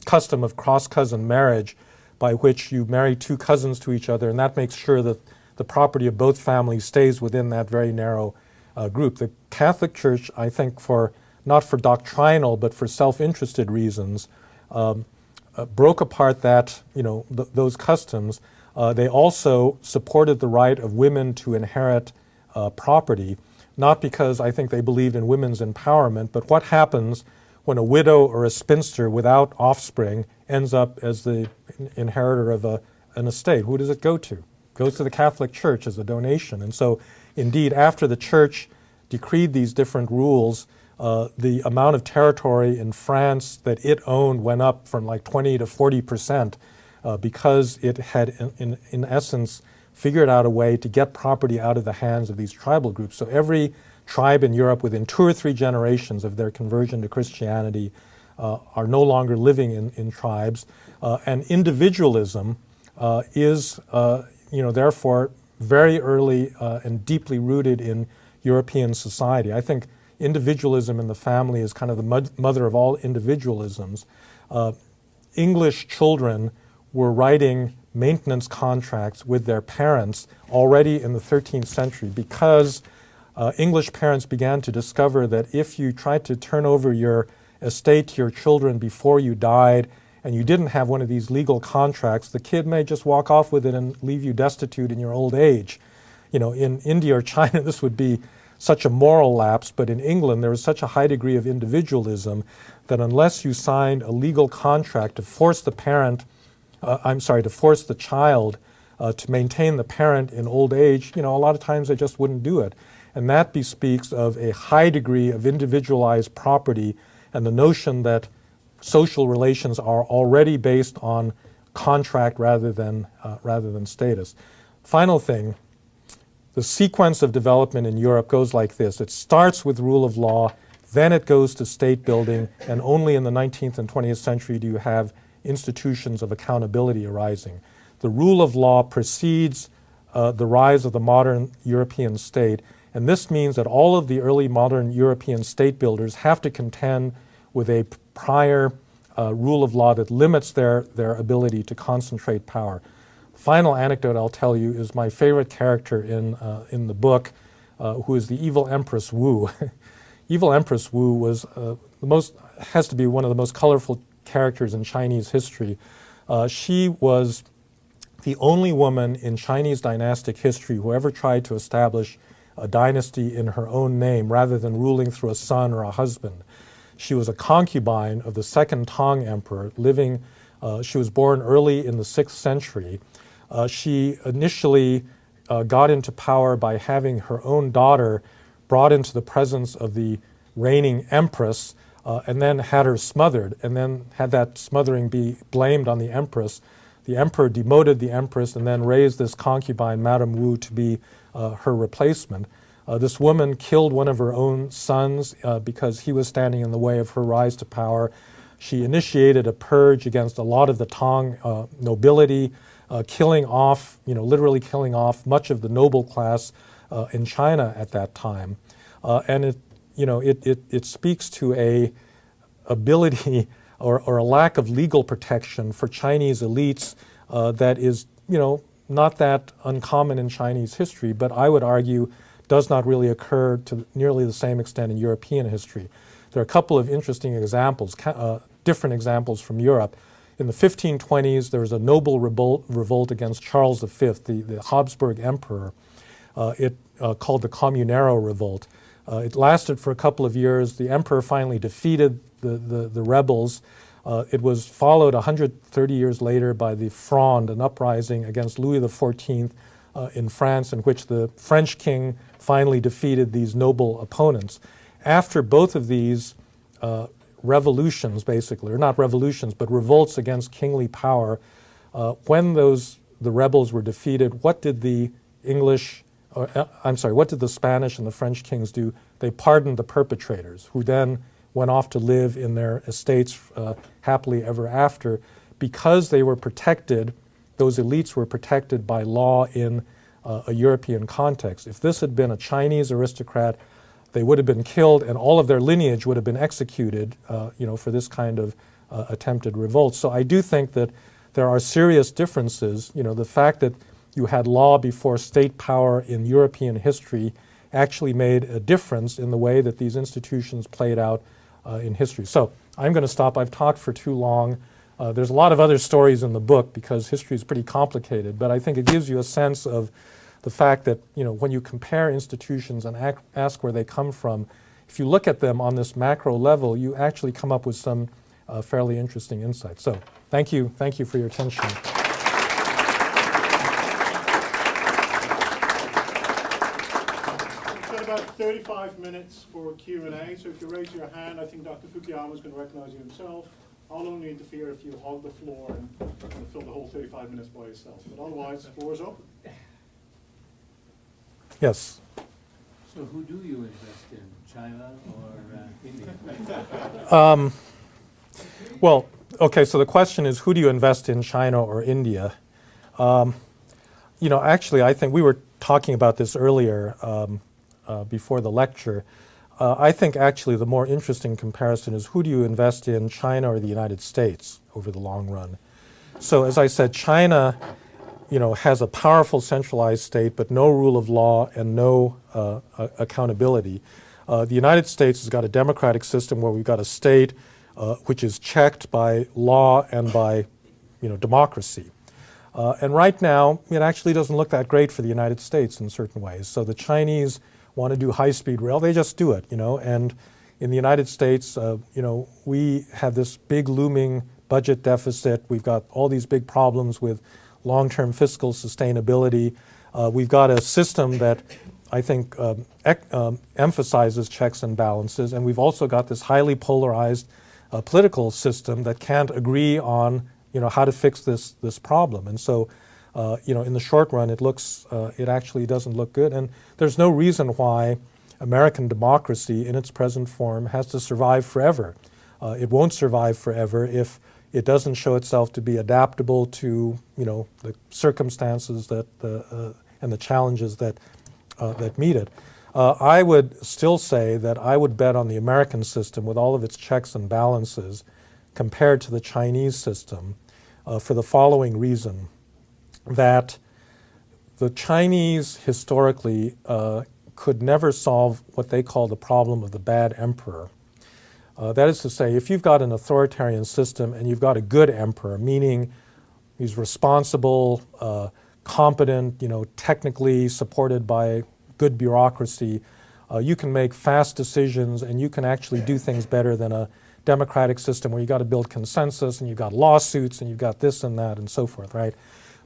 custom of cross-cousin marriage by which you marry two cousins to each other, and that makes sure that the property of both families stays within that very narrow group. The Catholic Church, I think, not for doctrinal but for self-interested reasons, broke apart those customs. They also supported the right of women to inherit property, not because I think they believed in women's empowerment, but what happens when a widow or a spinster without offspring ends up as the inheritor of an estate? Who does it go to? It goes to the Catholic Church as a donation. And so, indeed, after the Church decreed these different rules, the amount of territory in France that it owned went up from like 20 to 40%. Because it had, in essence, figured out a way to get property out of the hands of these tribal groups. So every tribe in Europe, within 2 or 3 generations of their conversion to Christianity, are no longer living in tribes. And individualism is, therefore, very early and deeply rooted in European society. I think individualism in the family is kind of the mother of all individualisms. English children were writing maintenance contracts with their parents already in the 13th century because English parents began to discover that if you tried to turn over your estate to your children before you died and you didn't have one of these legal contracts, the kid may just walk off with it and leave you destitute in your old age. In India or China, this would be such a moral lapse, but in England, there was such a high degree of individualism that unless you signed a legal contract to force the child to maintain the parent in old age, a lot of times they just wouldn't do it. And that bespeaks of a high degree of individualized property and the notion that social relations are already based on contract rather than status. Final thing, the sequence of development in Europe goes like this. It starts with rule of law, then it goes to state building, and only in the 19th and 20th century do you have institutions of accountability arising. The rule of law precedes the rise of the modern European state, and this means that all of the early modern European state builders have to contend with a prior rule of law that limits their ability to concentrate power. Final anecdote I'll tell you is my favorite character in the book, who is the evil Empress Wu. Evil Empress Wu has to be one of the most colorful characters in Chinese history. She was the only woman in Chinese dynastic history who ever tried to establish a dynasty in her own name rather than ruling through a son or a husband. She was a concubine of the second Tang emperor she was born early in the 6th century. She initially got into power by having her own daughter brought into the presence of the reigning empress, and then had her smothered, and then had that smothering be blamed on the empress. The emperor demoted the empress and then raised this concubine, Madame Wu, to be her replacement. This woman killed one of her own sons because he was standing in the way of her rise to power. She initiated a purge against a lot of the Tang nobility, killing off, literally killing off much of the noble class in China at that time. And it speaks to a ability or a lack of legal protection for Chinese elites that is, not that uncommon in Chinese history, but I would argue does not really occur to nearly the same extent in European history. There are a couple of interesting examples, different examples from Europe. In the 1520s, there was a noble revolt against Charles V, the Habsburg emperor. Called the Comunero Revolt. It lasted for a couple of years. The emperor finally defeated the rebels. It was followed 130 years later by the Fronde, an uprising against Louis XIV in France, in which the French king finally defeated these noble opponents. After both of these revolutions, basically, or not revolutions, but revolts against kingly power, when the rebels were defeated, what did the what did the Spanish and the French kings do? They pardoned the perpetrators, who then went off to live in their estates happily ever after, because they were protected, those elites were protected by law in a European context. If this had been a Chinese aristocrat, they would have been killed and all of their lineage would have been executed, for this kind of attempted revolt. So I do think that there are serious differences. The fact that you had law before state power in European history actually made a difference in the way that these institutions played out in history. So I'm going to stop. I've talked for too long. There's a lot of other stories in the book because history is pretty complicated, but I think it gives you a sense of the fact that, when you compare institutions and ask where they come from, if you look at them on this macro level, you actually come up with some fairly interesting insights. So thank you for your attention. We've got about 35 minutes for Q&A, so if you raise your hand, I think Dr. Fukuyama is going to recognize you himself. I'll only interfere if you hog the floor and fill the whole 35 minutes by yourself. But otherwise, the floor is open. Yes. So who do you invest in, China or India? Well, okay, so the question is, who do you invest in, China or India? Actually, I think we were talking about this earlier before the lecture. I think actually the more interesting comparison is, who do you invest in, China or the United States over the long run? So as I said, China has a powerful centralized state, but no rule of law and no accountability. The United States has got a democratic system where we've got a state which is checked by law and by democracy. And right now, it actually doesn't look that great for the United States in certain ways. So the Chinese want to do high-speed rail, they just do it, and in the United States, we have this big looming budget deficit. We've got all these big problems with long-term fiscal sustainability. We've got a system that I think emphasizes checks and balances, and we've also got this highly polarized political system that can't agree on how to fix this problem. And so in the short run, it actually doesn't look good. And there's no reason why American democracy in its present form has to survive forever. It won't survive forever if it doesn't show itself to be adaptable to the circumstances that and the challenges that meet it. I would still say that I would bet on the American system with all of its checks and balances compared to the Chinese system for the following reason: that the Chinese historically could never solve what they call the problem of the bad emperor. That is to say, if you've got an authoritarian system and you've got a good emperor, meaning he's responsible, competent, technically supported by good bureaucracy, you can make fast decisions and you can actually do things better than a democratic system where you've got to build consensus and you've got lawsuits and you've got this and that and so forth, right?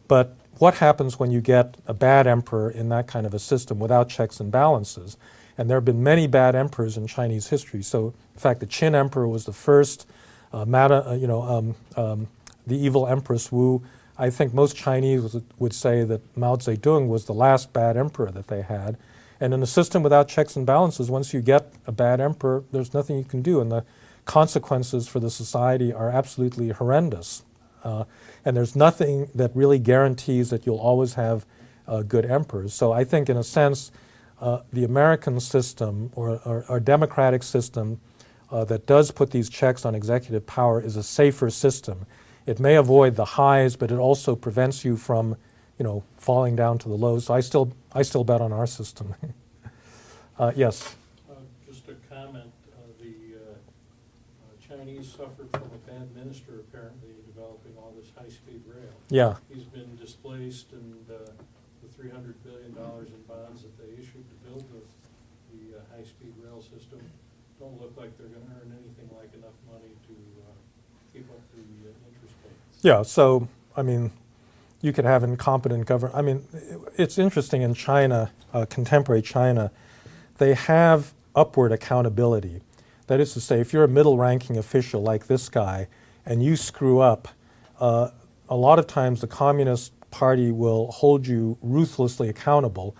But what happens when you get a bad emperor in that kind of a system without checks and balances? And there have been many bad emperors in Chinese history. So, in fact, the Qin emperor was the first. The evil Empress Wu. I think most Chinese would say that Mao Zedong was the last bad emperor that they had. And in a system without checks and balances, once you get a bad emperor, there's nothing you can do. And the consequences for the society are absolutely horrendous. And there's nothing that really guarantees that you'll always have good emperors. So I think, in a sense, the American system or our democratic system that does put these checks on executive power is a safer system. It may avoid the highs, but it also prevents you from, falling down to the lows. So I still bet on our system. Yes. Just a comment. The Chinese suffered from a bad minister, apparently, in developing all this high-speed rail. Yeah. He's been displaced, and the $300 billion in bonds that they issued to build the high-speed rail system don't look like they're going to earn anything like enough money to keep up the interest payments. Yeah, so, you could have incompetent government. It's interesting in China, contemporary China, they have upward accountability. That is to say, if you're a middle-ranking official like this guy and you screw up, a lot of times the Communist Party will hold you ruthlessly accountable,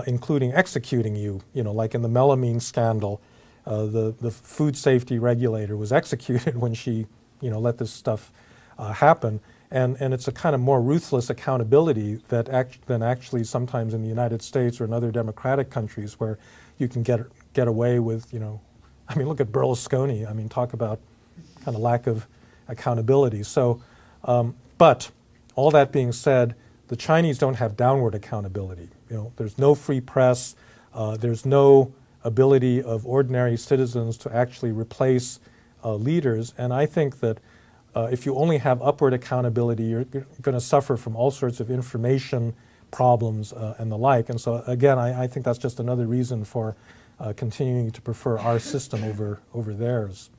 including executing you. Like in the melamine scandal, the food safety regulator was executed when she, let this stuff happen. And it's a kind of more ruthless accountability than actually sometimes in the United States or in other democratic countries where you can get away with, look at Berlusconi. Talk about kind of lack of accountability. So, but all that being said, the Chinese don't have downward accountability. There's no free press. There's no ability of ordinary citizens to actually replace leaders. And I think that if you only have upward accountability, you're going to suffer from all sorts of information problems and the like. And so, again, I think that's just another reason for continuing to prefer our system over theirs.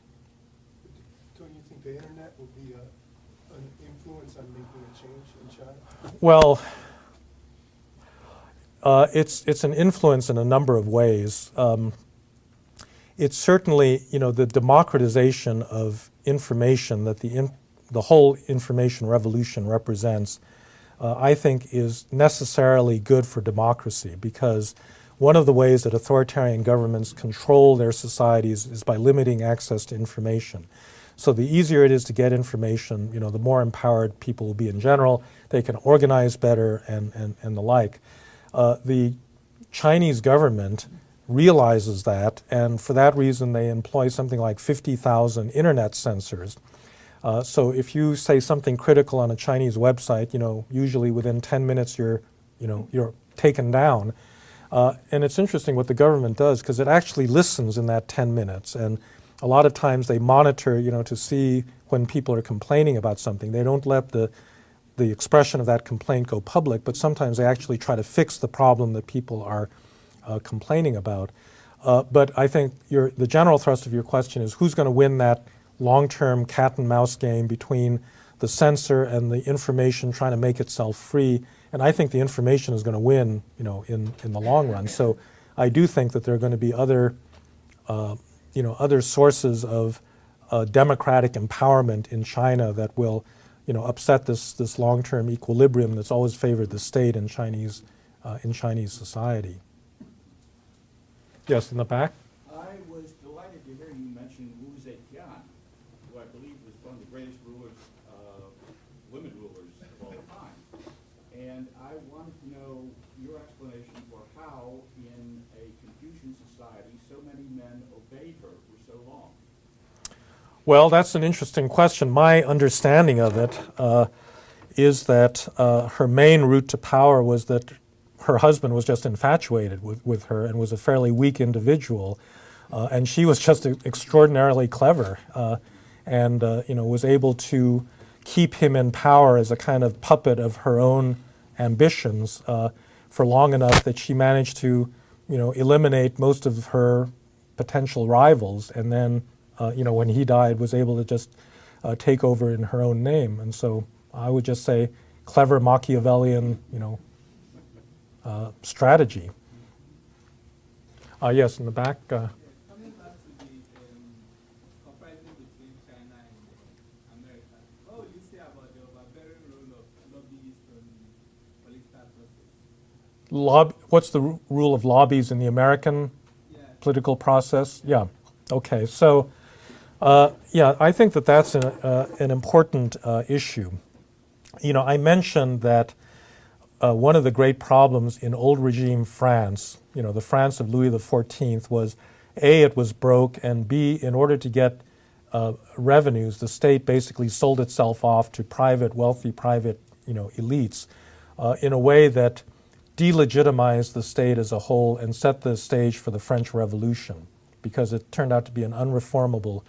Don't you think the internet will be an influence on making a change in China? Well, it's an influence in a number of ways. It's certainly, the democratization of information that the whole information revolution represents, I think is necessarily good for democracy, because one of the ways that authoritarian governments control their societies is by limiting access to information. So the easier it is to get information, the more empowered people will be in general. They can organize better and the like. The Chinese government realizes that, and for that reason they employ something like 50,000 internet censors. So if you say something critical on a Chinese website, usually within 10 minutes you're taken down. And it's interesting what the government does, because it actually listens in that 10 minutes. And a lot of times they monitor, to see when people are complaining about something. They don't let the expression of that complaint go public, but sometimes they actually try to fix the problem that people are complaining about. But I think the general thrust of your question is who's going to win that long-term cat and mouse game between the censor and the information trying to make itself free. And I think the information is going to win, in the long run. So I do think that there are going to be other sources of democratic empowerment in China that will, upset this long-term equilibrium that's always favored the state in Chinese society. Yes, in the back. I was delighted to hear you mention Wu Zetian, who I believe was one of the greatest women rulers of all time. And I wanted to know your explanation for how, in a Confucian society, so many men obeyed her for so long. Well, that's an interesting question. My understanding of it is that her main route to power was that her husband was just infatuated with her and was a fairly weak individual. And she was just extraordinarily clever and was able to keep him in power as a kind of puppet of her own ambitions for long enough that she managed to eliminate most of her potential rivals, and then when he died was able to just take over in her own name. And so I would just say clever Machiavellian strategy. Yes, in the back. Coming back to the comparison between China and America, what would you say about the overbearing role of lobbyists in the political process? What's the rule of lobbies in the American political process? Yeah. Okay. So, yeah, I think that that's an important issue. You know, I mentioned that one of the great problems in old regime France, you know, the France of Louis XIV, was A, it was broke, and B, in order to get revenues, the state basically sold itself off to wealthy private, you know, elites in a way that delegitimized the state as a whole and set the stage for the French Revolution, because it turned out to be an unreformable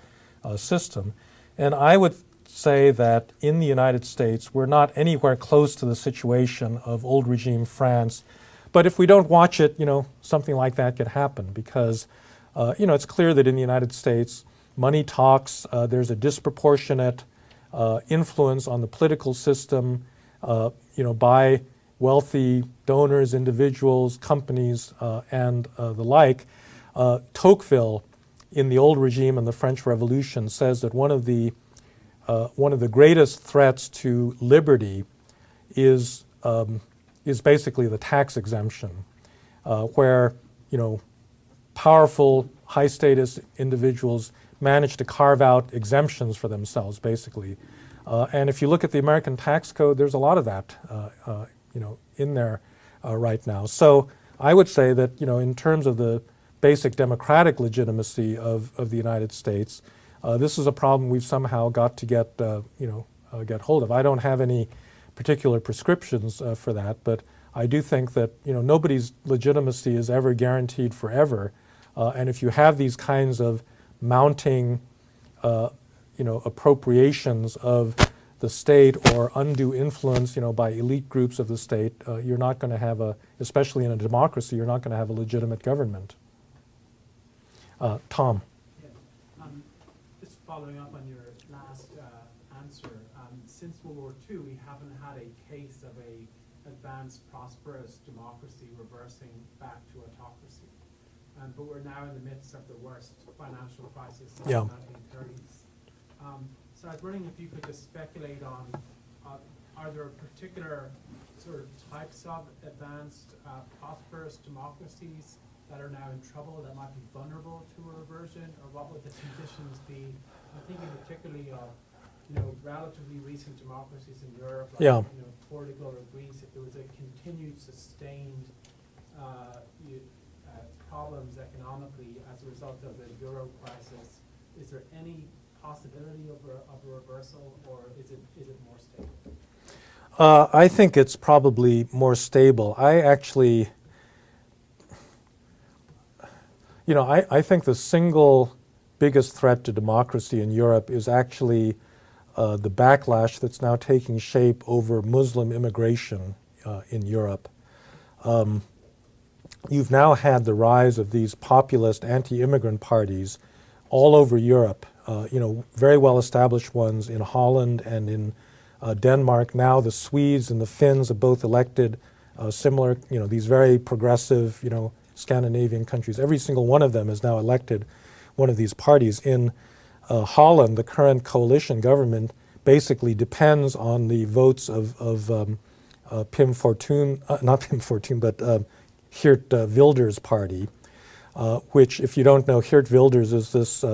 system. And I would say that in the United States, we're not anywhere close to the situation of old regime France. But if we don't watch it, you know, something like that could happen, because, you know, it's clear that in the United States, money talks. There's a disproportionate influence on the political system, you know, by wealthy donors, individuals, companies, and the like. Tocqueville, in the old regime and the French Revolution, says that one of the greatest threats to liberty is basically the tax exemption, where, you know, powerful, high-status individuals manage to carve out exemptions for themselves, basically. And if you look at the American tax code, there's a lot of that, you know, in there right now. So I would say that, you know, in terms of the basic democratic legitimacy of the United States, this is a problem we've somehow got to get, you know, get hold of. I don't have any particular prescriptions for that, but I do think that, you know, nobody's legitimacy is ever guaranteed forever. And if you have these kinds of mounting, you know, appropriations of the state or undue influence, you know, by elite groups of the state, you're not going to have especially in a democracy, you're not going to have a legitimate government. Tom. Just following up on your last answer, since World War II, we haven't had a case of a advanced, prosperous democracy reversing back to autocracy. But we're now in the midst of the worst financial crisis since the 1930s. So I was wondering if you could just speculate on, are there particular sort of types of advanced, prosperous democracies that are now in trouble, that might be vulnerable to a reversion, or what would the conditions be? I'm thinking particularly of, you know, relatively recent democracies in Europe, like, you know, Portugal or Greece. If there was a continued, sustained problems economically as a result of the euro crisis, is there any possibility of a reversal, or is it more stable? I think it's probably more stable. I actually, you know, I think the single biggest threat to democracy in Europe is actually the backlash that's now taking shape over Muslim immigration in Europe. You've now had the rise of these populist anti-immigrant parties all over Europe, you know, very well-established ones in Holland and in Denmark. Now the Swedes and the Finns have both elected similar, you know, these very progressive, you know, Scandinavian countries. Every single one of them has now elected one of these parties. In Holland, the current coalition government basically depends on the votes of Pim Fortuyn, not Pim Fortuyn, but Geert Wilders' party, which, if you don't know, Geert Wilders is this,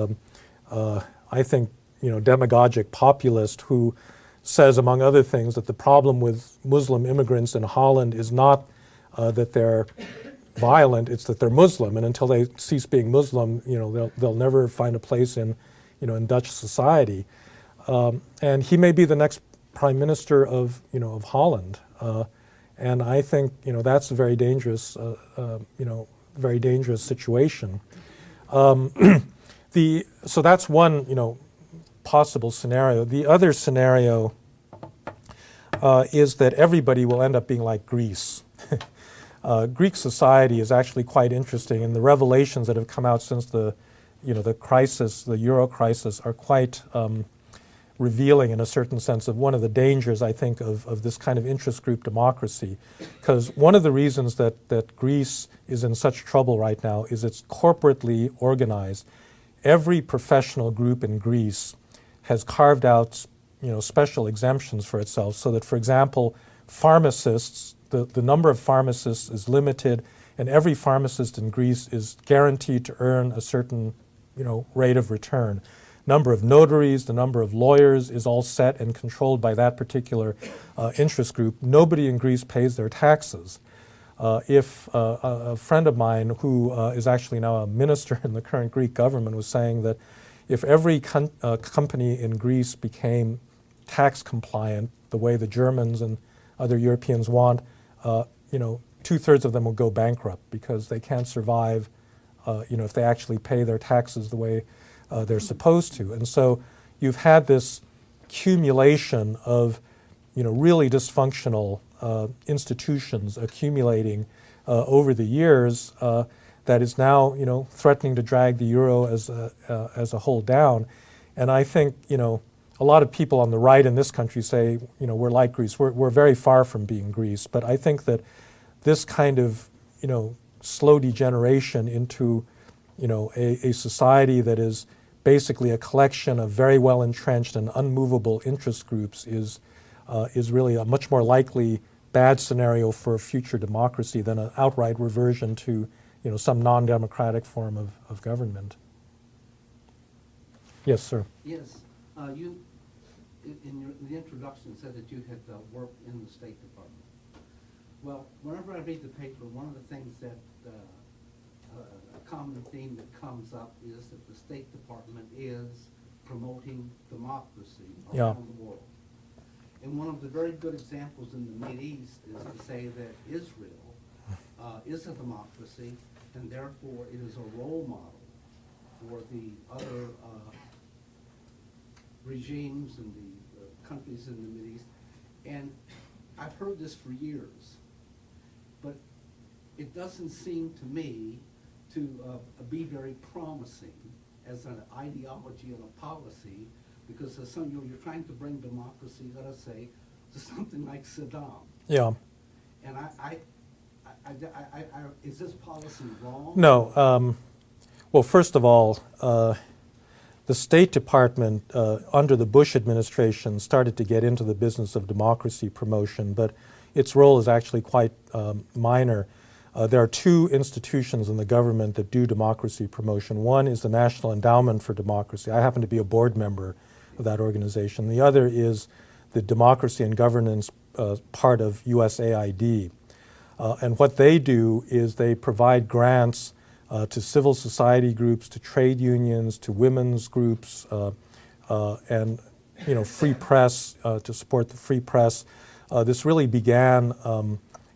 I think, you know, demagogic populist who says, among other things, that the problem with Muslim immigrants in Holland is not that they're violent, it's that they're Muslim, and until they cease being Muslim, you know, they'll never find a place in, you know, in Dutch society. And he may be the next prime minister of, you know, of Holland. And I think, you know, that's a very dangerous, you know, very dangerous situation. So that's one, you know, possible scenario. The other scenario is that everybody will end up being like Greece. Greek society is actually quite interesting, and the revelations that have come out since the, you know, the crisis, the euro crisis, are quite revealing in a certain sense of one of the dangers, I think, of this kind of interest group democracy. Because one of the reasons that Greece is in such trouble right now is it's corporately organized. Every professional group in Greece has carved out, special exemptions for itself, so that, for example, pharmacists, the number of pharmacists is limited, and every pharmacist in Greece is guaranteed to earn a certain, rate of return. Number of notaries, the number of lawyers is all set and controlled by that particular interest group. Nobody in Greece pays their taxes. If a friend of mine who is actually now a minister in the current Greek government was saying that if every company in Greece became tax compliant the way the Germans and other Europeans want, 2/3 of them will go bankrupt because they can't survive, if they actually pay their taxes the way they're supposed to. And so you've had this accumulation of, really dysfunctional institutions accumulating over the years that is now, threatening to drag the euro as a whole down. And I think, a lot of people on the right in this country say, we're like Greece. We're very far from being Greece. But I think that this kind of, slow degeneration into, a society that is basically a collection of very well entrenched and unmovable interest groups is really a much more likely bad scenario for future democracy than an outright reversion to, some non-democratic form of government. Yes, sir. Yes, you in the introduction said that you had worked in the State Department. Well, whenever I read the paper, one of the things that a common theme that comes up is that the State Department is promoting democracy around the world. And one of the very good examples in the Mideast is to say that Israel is a democracy, and therefore it is a role model for the other regimes and the countries in the Mideast. And I've heard this for years, but it doesn't seem to me to be very promising as an ideology and a policy, because as some, you're trying to bring democracy, let us say, to something like Saddam. Yeah. And is this policy wrong? No. Well, first of all, the State Department under the Bush administration started to get into the business of democracy promotion, but its role is actually quite minor. There are two institutions in the government that do democracy promotion. One is the National Endowment for Democracy. I happen to be a board member of that organization. The other is the Democracy and Governance part of USAID. And what they do is they provide grants to civil society groups, to trade unions, to women's groups, and free press, to support the free press. This really began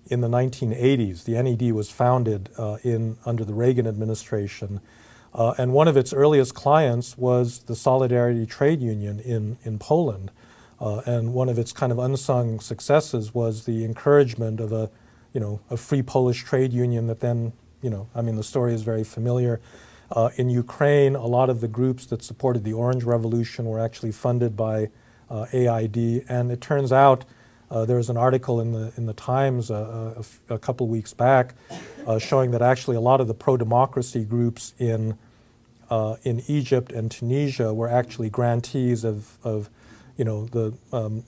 in the 1980s. The NED was founded under the Reagan administration, and one of its earliest clients was the Solidarity Trade Union in Poland. And one of its kind of unsung successes was the encouragement of a free Polish trade union that then, the story is very familiar. In Ukraine, a lot of the groups that supported the Orange Revolution were actually funded by AID, and it turns out there was an article in the Times a couple weeks back showing that actually a lot of the pro-democracy groups in Egypt and Tunisia were actually grantees of the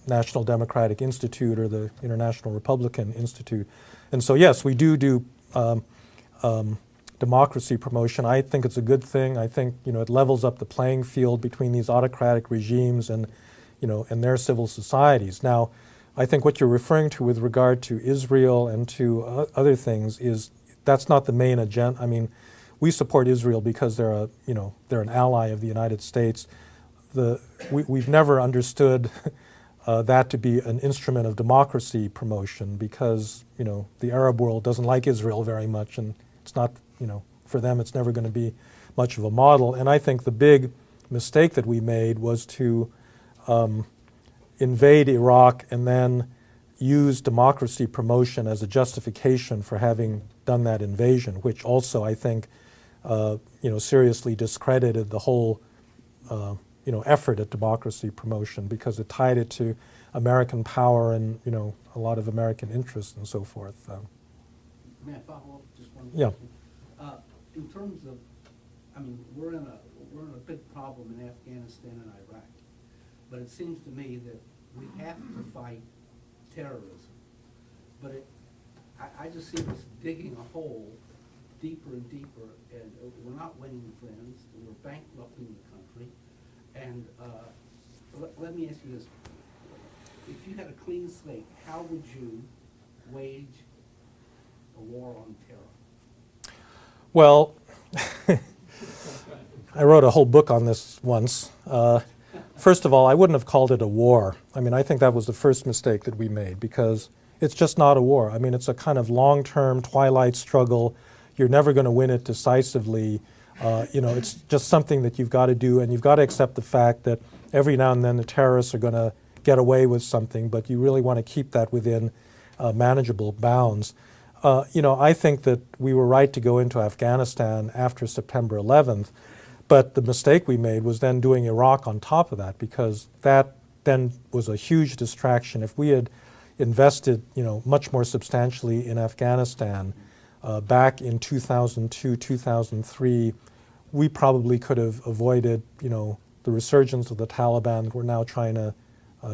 National Democratic Institute or the International Republican Institute. And so, yes, we do democracy promotion. I think it's a good thing. I think, it levels up the playing field between these autocratic regimes and their civil societies. Now, I think what you're referring to with regard to Israel and to other things is that's not the main agenda. I mean, we support Israel because they're an ally of the United States. We've never understood that to be an instrument of democracy promotion because, the Arab world doesn't like Israel very much, and it's not, for them it's never going to be much of a model. And I think the big mistake that we made was to invade Iraq and then use democracy promotion as a justification for having done that invasion, which also I think, seriously discredited the whole effort at democracy promotion because it tied it to American power and a lot of American interests and so forth. May I follow up just one Yeah. question? In terms of, we're in a big problem in Afghanistan and Iraq, but it seems to me that we have to fight terrorism. But I just see us digging a hole deeper and deeper, and we're not winning friends, we're bankrupting the country. And let me ask you this. If you had a clean slate, how would you wage a war on terror? Well, I wrote a whole book on this once. First of all, I wouldn't have called it a war. I think that was the first mistake that we made because it's just not a war. It's a kind of long-term twilight struggle. You're never going to win it decisively. It's just something that you've got to do, and you've got to accept the fact that every now and then the terrorists are going to get away with something, but you really want to keep that within manageable bounds. I think that we were right to go into Afghanistan after September 11th, but the mistake we made was then doing Iraq on top of that because that then was a huge distraction. If we had invested, much more substantially in Afghanistan back in 2002, 2003, we probably could have avoided, the resurgence of the Taliban that we're now trying to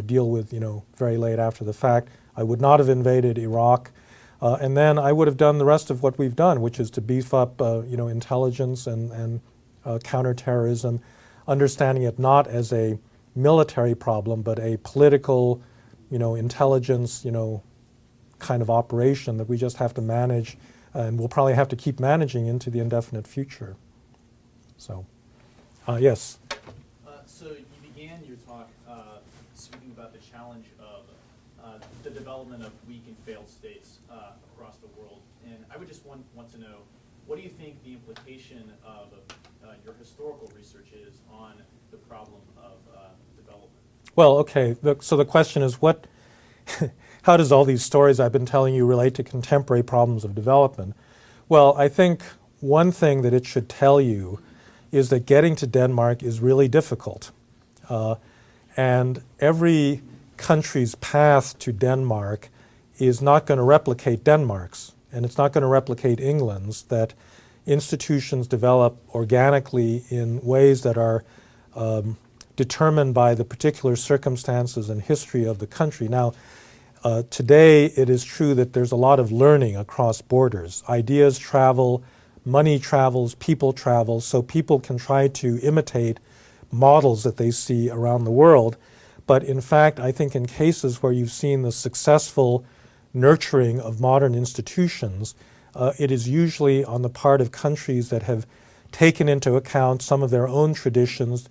deal with, very late after the fact. I would not have invaded Iraq. And then I would have done the rest of what we've done, which is to beef up, intelligence and counterterrorism, understanding it not as a military problem, but a political, intelligence, kind of operation that we just have to manage, and we'll probably have to keep managing into the indefinite future. So, yes. So you began your talk speaking about the challenge of the development of weak and failed states across the world. And I would just want to know, what do you think the implication of your historical research is on the problem of development? Well, okay, so the question is how does all these stories I've been telling you relate to contemporary problems of development? Well, I think one thing that it should tell you is that getting to Denmark is really difficult. And every country's path to Denmark is not going to replicate Denmark's, and it's not going to replicate England's, that institutions develop organically in ways that are determined by the particular circumstances and history of the country. Now, today it is true that there's a lot of learning across borders. Ideas travel, money travels, people travel, so people can try to imitate models that they see around the world. But in fact, I think in cases where you've seen the successful nurturing of modern institutions, it is usually on the part of countries that have taken into account some of their own traditions,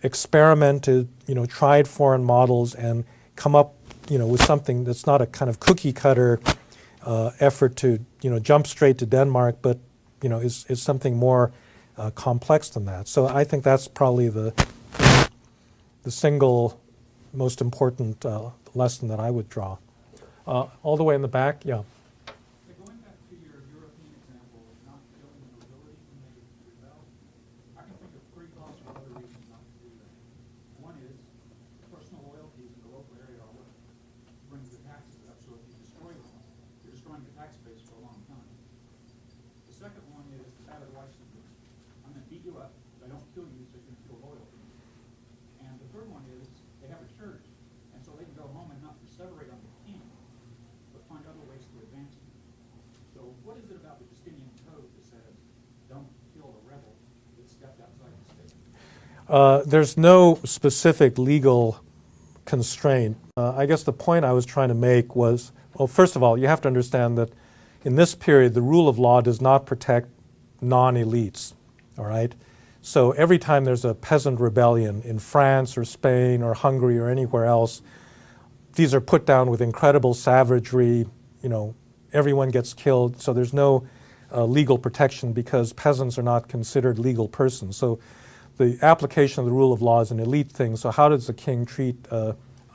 experimented, tried foreign models, and come up, with something that's not a kind of cookie cutter effort to, jump straight to Denmark, but, is something more complex than that. So I think that's probably the single most important lesson that I would draw. All the way in the back, yeah. Going back to your European example of not killing the nobility when they rebel, I can think of 3 possible other reasons not to do that. One is personal loyalties in the local area are what brings the taxes up, so if you destroy them, you're destroying the tax base for a long time. The second one is the battered wife syndrome. I'm going to beat you up, but I don't kill you, so you can feel loyal to me. And the third one is they have a church, and so they can go home and not perseverate on the king, but find other ways to advance him. So what is it about the Justinian Code that says, don't kill a rebel that stepped outside the state? There's no specific legal constraint. I guess the point I was trying to make was, well, first of all, you have to understand that in this period, the rule of law does not protect non-elites, all right? So every time there's a peasant rebellion in France or Spain or Hungary or anywhere else, these are put down with incredible savagery, everyone gets killed, so there's no legal protection because peasants are not considered legal persons. So the application of the rule of law is an elite thing, so how does the king treat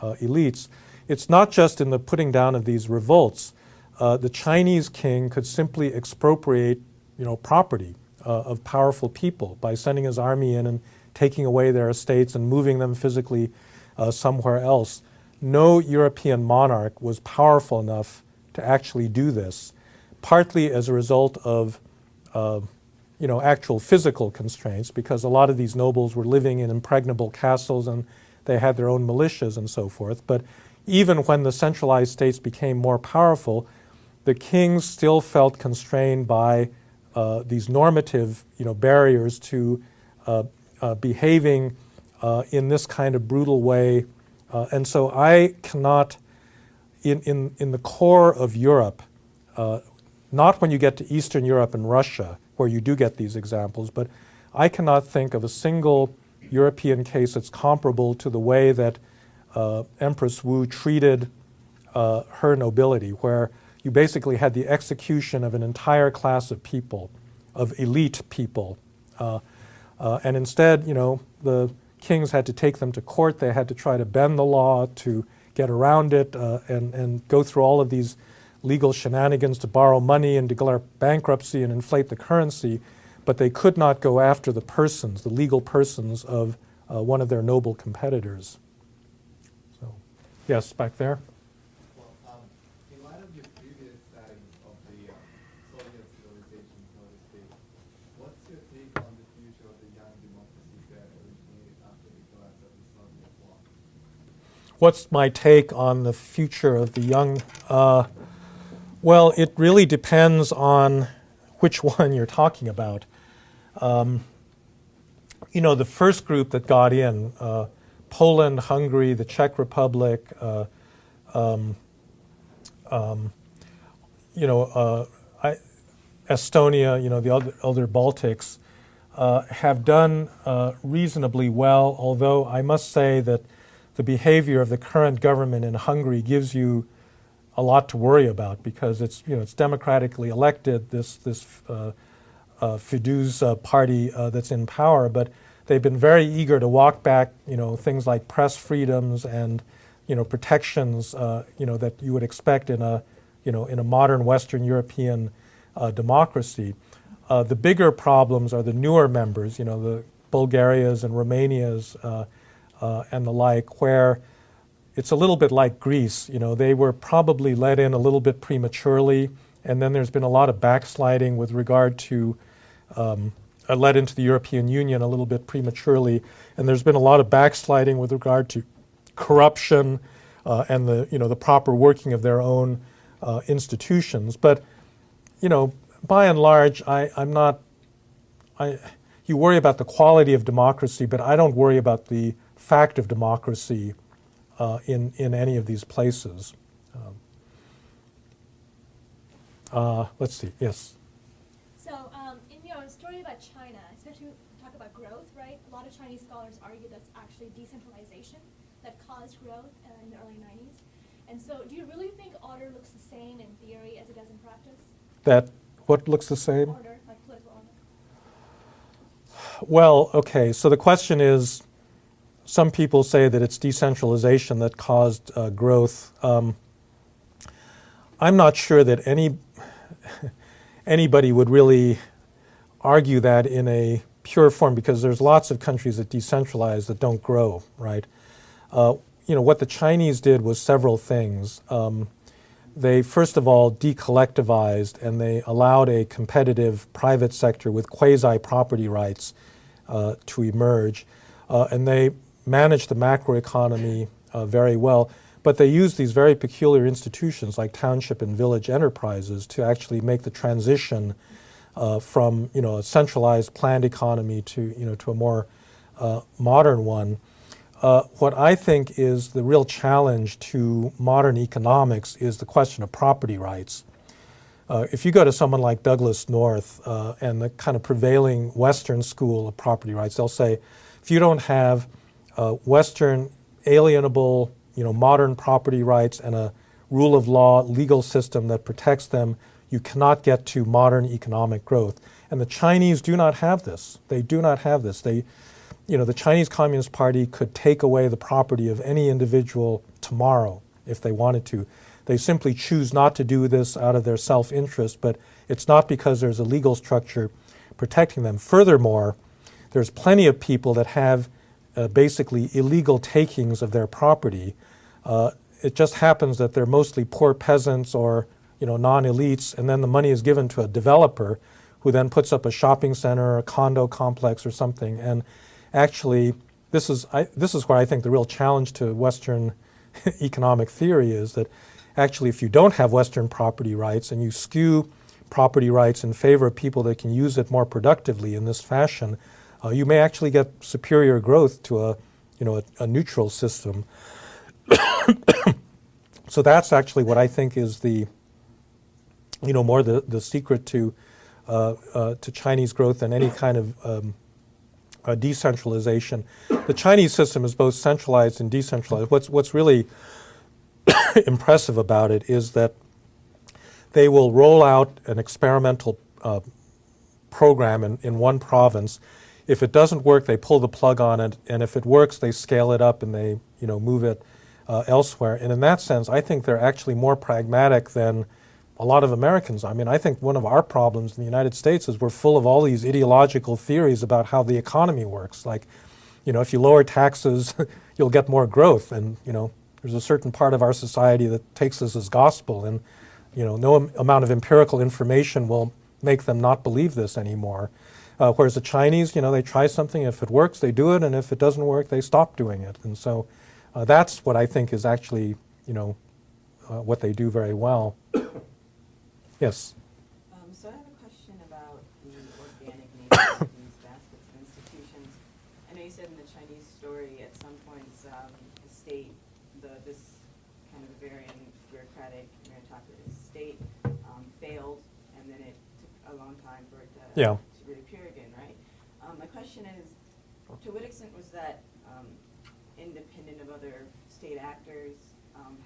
elites? It's not just in the putting down of these revolts. The Chinese king could simply expropriate, property of powerful people by sending his army in and taking away their estates and moving them physically somewhere else. No European monarch was powerful enough to actually do this, partly as a result of actual physical constraints, because a lot of these nobles were living in impregnable castles and they had their own militias and so forth. But even when the centralized states became more powerful, the kings still felt constrained by these normative barriers to behaving in this kind of brutal way. And so I cannot, in the core of Europe, not when you get to Eastern Europe and Russia, where you do get these examples, but I cannot think of a single European case that's comparable to the way that Empress Wu treated her nobility, where you basically had the execution of an entire class of people, of elite people. And instead, the kings had to take them to court. They had to try to bend the law to get around it and go through all of these legal shenanigans to borrow money and declare bankruptcy and inflate the currency, but they could not go after the persons, the legal persons of one of their noble competitors. So, yes, back there. Well, in light of your previous study of the Soviet civilization, so to speak, what's your take on the future of the young democracies that originated after the collapse of the Soviet bloc? What's my take on the future of the young? Well, it really depends on which one you're talking about. The first group that got in, Poland, Hungary, the Czech Republic, Estonia, the other Baltics, have done reasonably well, although I must say that the behavior of the current government in Hungary gives you a lot to worry about, because it's democratically elected, this Fidesz party that's in power, but they've been very eager to walk back things like press freedoms and protections that you would expect in a modern Western European democracy. The bigger problems are the newer members, the Bulgarias and Romanias and the like, where it's a little bit like Greece. They were probably let in a little bit prematurely, and then there's been a lot of backsliding with regard to led into the European Union a little bit prematurely, and there's been a lot of backsliding with regard to corruption and the proper working of their own institutions. But by and large, you worry about the quality of democracy, but I don't worry about the fact of democracy in any of these places. Let's see, yes. So in your story about China, especially when you talk about growth, right? A lot of Chinese scholars argue that's actually decentralization that caused growth in the early 90s. And so do you really think order looks the same in theory as it does in practice? That what looks the same? Order, like political order. Well, okay, so the question is, some people say that it's decentralization that caused growth. I'm not sure that anybody would really argue that in a pure form, because there's lots of countries that decentralize that don't grow, right? What the Chinese did was several things. They, first of all, decollectivized, and they allowed a competitive private sector with quasi-property rights to emerge. And they managed the macroeconomy very well. But they used these very peculiar institutions like township and village enterprises to actually make the transition from a centralized planned economy to a more modern one. What I think is the real challenge to modern economics is the question of property rights. If you go to someone like Douglas North and the kind of prevailing Western school of property rights, they'll say, if you don't have Western alienable, modern property rights and a rule of law legal system that protects them, you cannot get to modern economic growth. And the Chinese do not have this. They do not have this. The Chinese Communist Party could take away the property of any individual tomorrow if they wanted to. They simply choose not to do this out of their self-interest, but it's not because there's a legal structure protecting them. Furthermore, there's plenty of people that have basically illegal takings of their property. It just happens that they're mostly poor peasants or non-elites, and then the money is given to a developer who then puts up a shopping center, a condo complex or something. And actually, this is where I think the real challenge to Western economic theory is that actually if you don't have Western property rights and you skew property rights in favor of people that can use it more productively in this fashion, you may actually get superior growth to a neutral system. So that's actually what I think is the more the secret to Chinese growth than any kind of decentralization. The Chinese system is both centralized and decentralized. What's really impressive about it is that they will roll out an experimental program in one province. If it doesn't work, they pull the plug on it, and if it works, they scale it up and they move it elsewhere. And in that sense, I think they're actually more pragmatic than a lot of Americans. I mean, I think one of our problems in the United States is we're full of all these ideological theories about how the economy works. Like, if you lower taxes, you'll get more growth. And, there's a certain part of our society that takes this as gospel. And, no amount of empirical information will make them not believe this anymore. Whereas the Chinese, they try something. If it works, they do it. And if it doesn't work, they stop doing it. And so that's what I think is actually, what they do very well. Yes? So I have a question about the organic nature of these baskets of institutions. I know you said in the Chinese story at some points the state, this kind of varying bureaucratic meritocratic state failed, and then it took a long time for it to reappear again, right? My question is, to what extent was that independent of other state actors?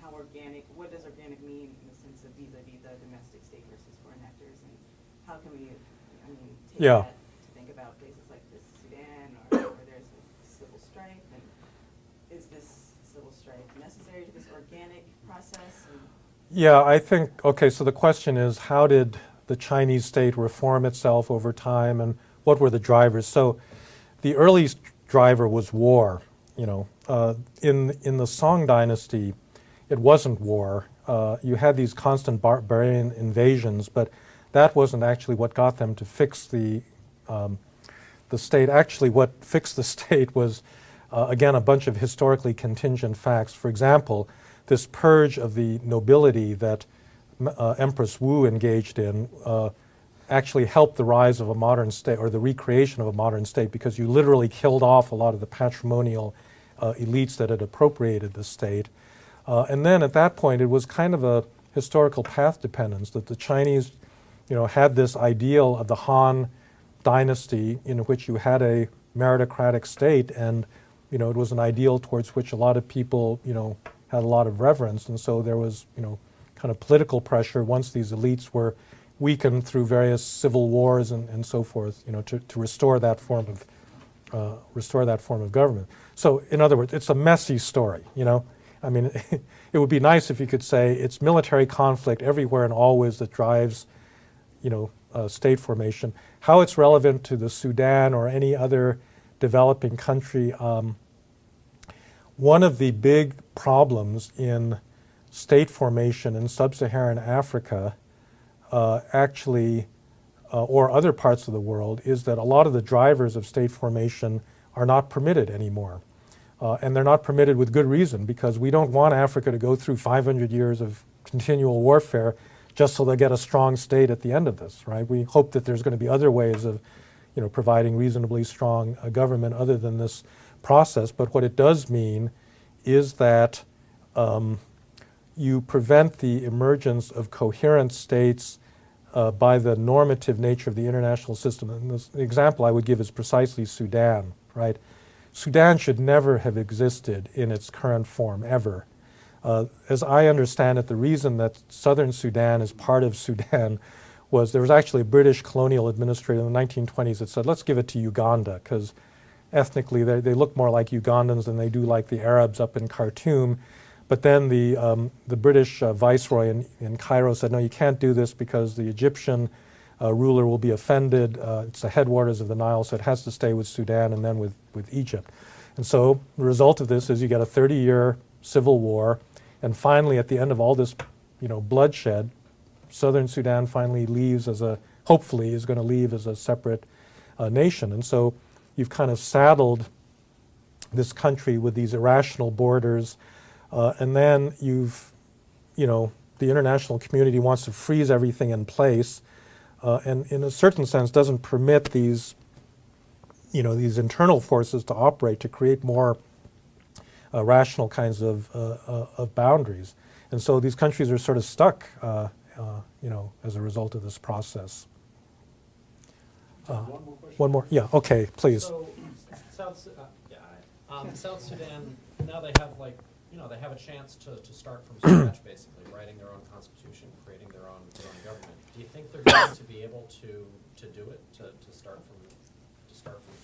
How organic, what does organic mean in the sense of vis-a-vis the domestic state versus foreign actors, and how can we, take that to think about places like this Sudan or where there's a civil strife, and is this civil strife necessary to this organic process? Yeah, I think, okay, so the question is, how did the Chinese state reform itself over time, and what were the drivers? So the earliest driver was war. In the Song dynasty, it wasn't war. You had these constant barbarian invasions, but that wasn't actually what got them to fix the state. Actually, what fixed the state was, again, a bunch of historically contingent facts. For example, this purge of the nobility that Empress Wu engaged in actually helped the rise of a modern state, or the recreation of a modern state, because you literally killed off a lot of the patrimonial elites that had appropriated the state. And then at that point, it was kind of a historical path dependence that the Chinese, had this ideal of the Han dynasty in which you had a meritocratic state, and, it was an ideal towards which a lot of people, had a lot of reverence. And so there was, kind of political pressure once these elites were weakened through various civil wars and so forth, to restore that form of government. So, in other words, it's a messy story, I mean, it would be nice if you could say it's military conflict everywhere and always that drives, state formation. How it's relevant to the Sudan or any other developing country, one of the big problems in state formation in sub-Saharan Africa, or other parts of the world, is that a lot of the drivers of state formation are not permitted anymore. And they're not permitted with good reason, because we don't want Africa to go through 500 years of continual warfare just so they get a strong state at the end of this, right? We hope that there's going to be other ways of, providing reasonably strong government other than this process. But what it does mean is that you prevent the emergence of coherent states by the normative nature of the international system. And the example I would give is precisely Sudan, right? Sudan should never have existed in its current form, ever. As I understand it, the reason that southern Sudan is part of Sudan was there was actually a British colonial administrator in the 1920s that said, let's give it to Uganda, because ethnically they look more like Ugandans than they do like the Arabs up in Khartoum. But then the British viceroy in Cairo said, no, you can't do this because the Egyptian ruler will be offended. It's the headwaters of the Nile, so it has to stay with Sudan and then with Egypt. And so the result of this is you get a 30-year civil war, and finally, at the end of all this, bloodshed, southern Sudan finally leaves hopefully is going to leave as a separate nation. And so you've kind of saddled this country with these irrational borders, and then the international community wants to freeze everything in place, and in a certain sense doesn't permit these internal forces to operate to create more rational kinds of boundaries. And so these countries are sort of stuck, as a result of this process. One more question? One more, yeah, okay, please. So, South Sudan, now they have they have a chance to start from scratch, basically, writing their own constitution, creating their own government. Do you think they're going to be able to do it, to start from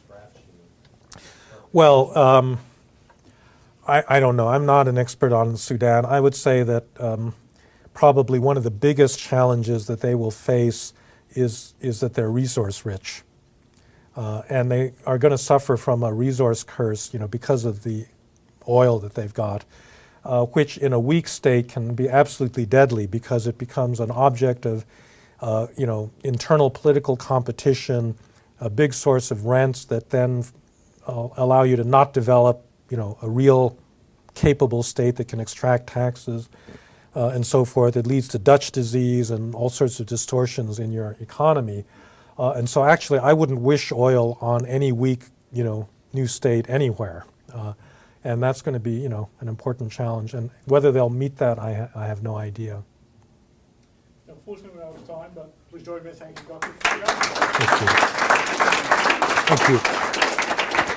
scratch? Well, I don't know. I'm not an expert on Sudan. I would say that probably one of the biggest challenges that they will face is that they're resource rich. And they are going to suffer from a resource curse, because of the oil that they've got, which in a weak state can be absolutely deadly because it becomes an object of, internal political competition, a big source of rents that then allow you to not develop, a real capable state that can extract taxes and so forth. It leads to Dutch disease and all sorts of distortions in your economy. And so actually I wouldn't wish oil on any weak, new state anywhere. And that's going to be, an important challenge. And whether they'll meet that, I have no idea. Unfortunately, we're out of time, but please join me in thanking Dr. Fukuyama. Thank you. Thank you.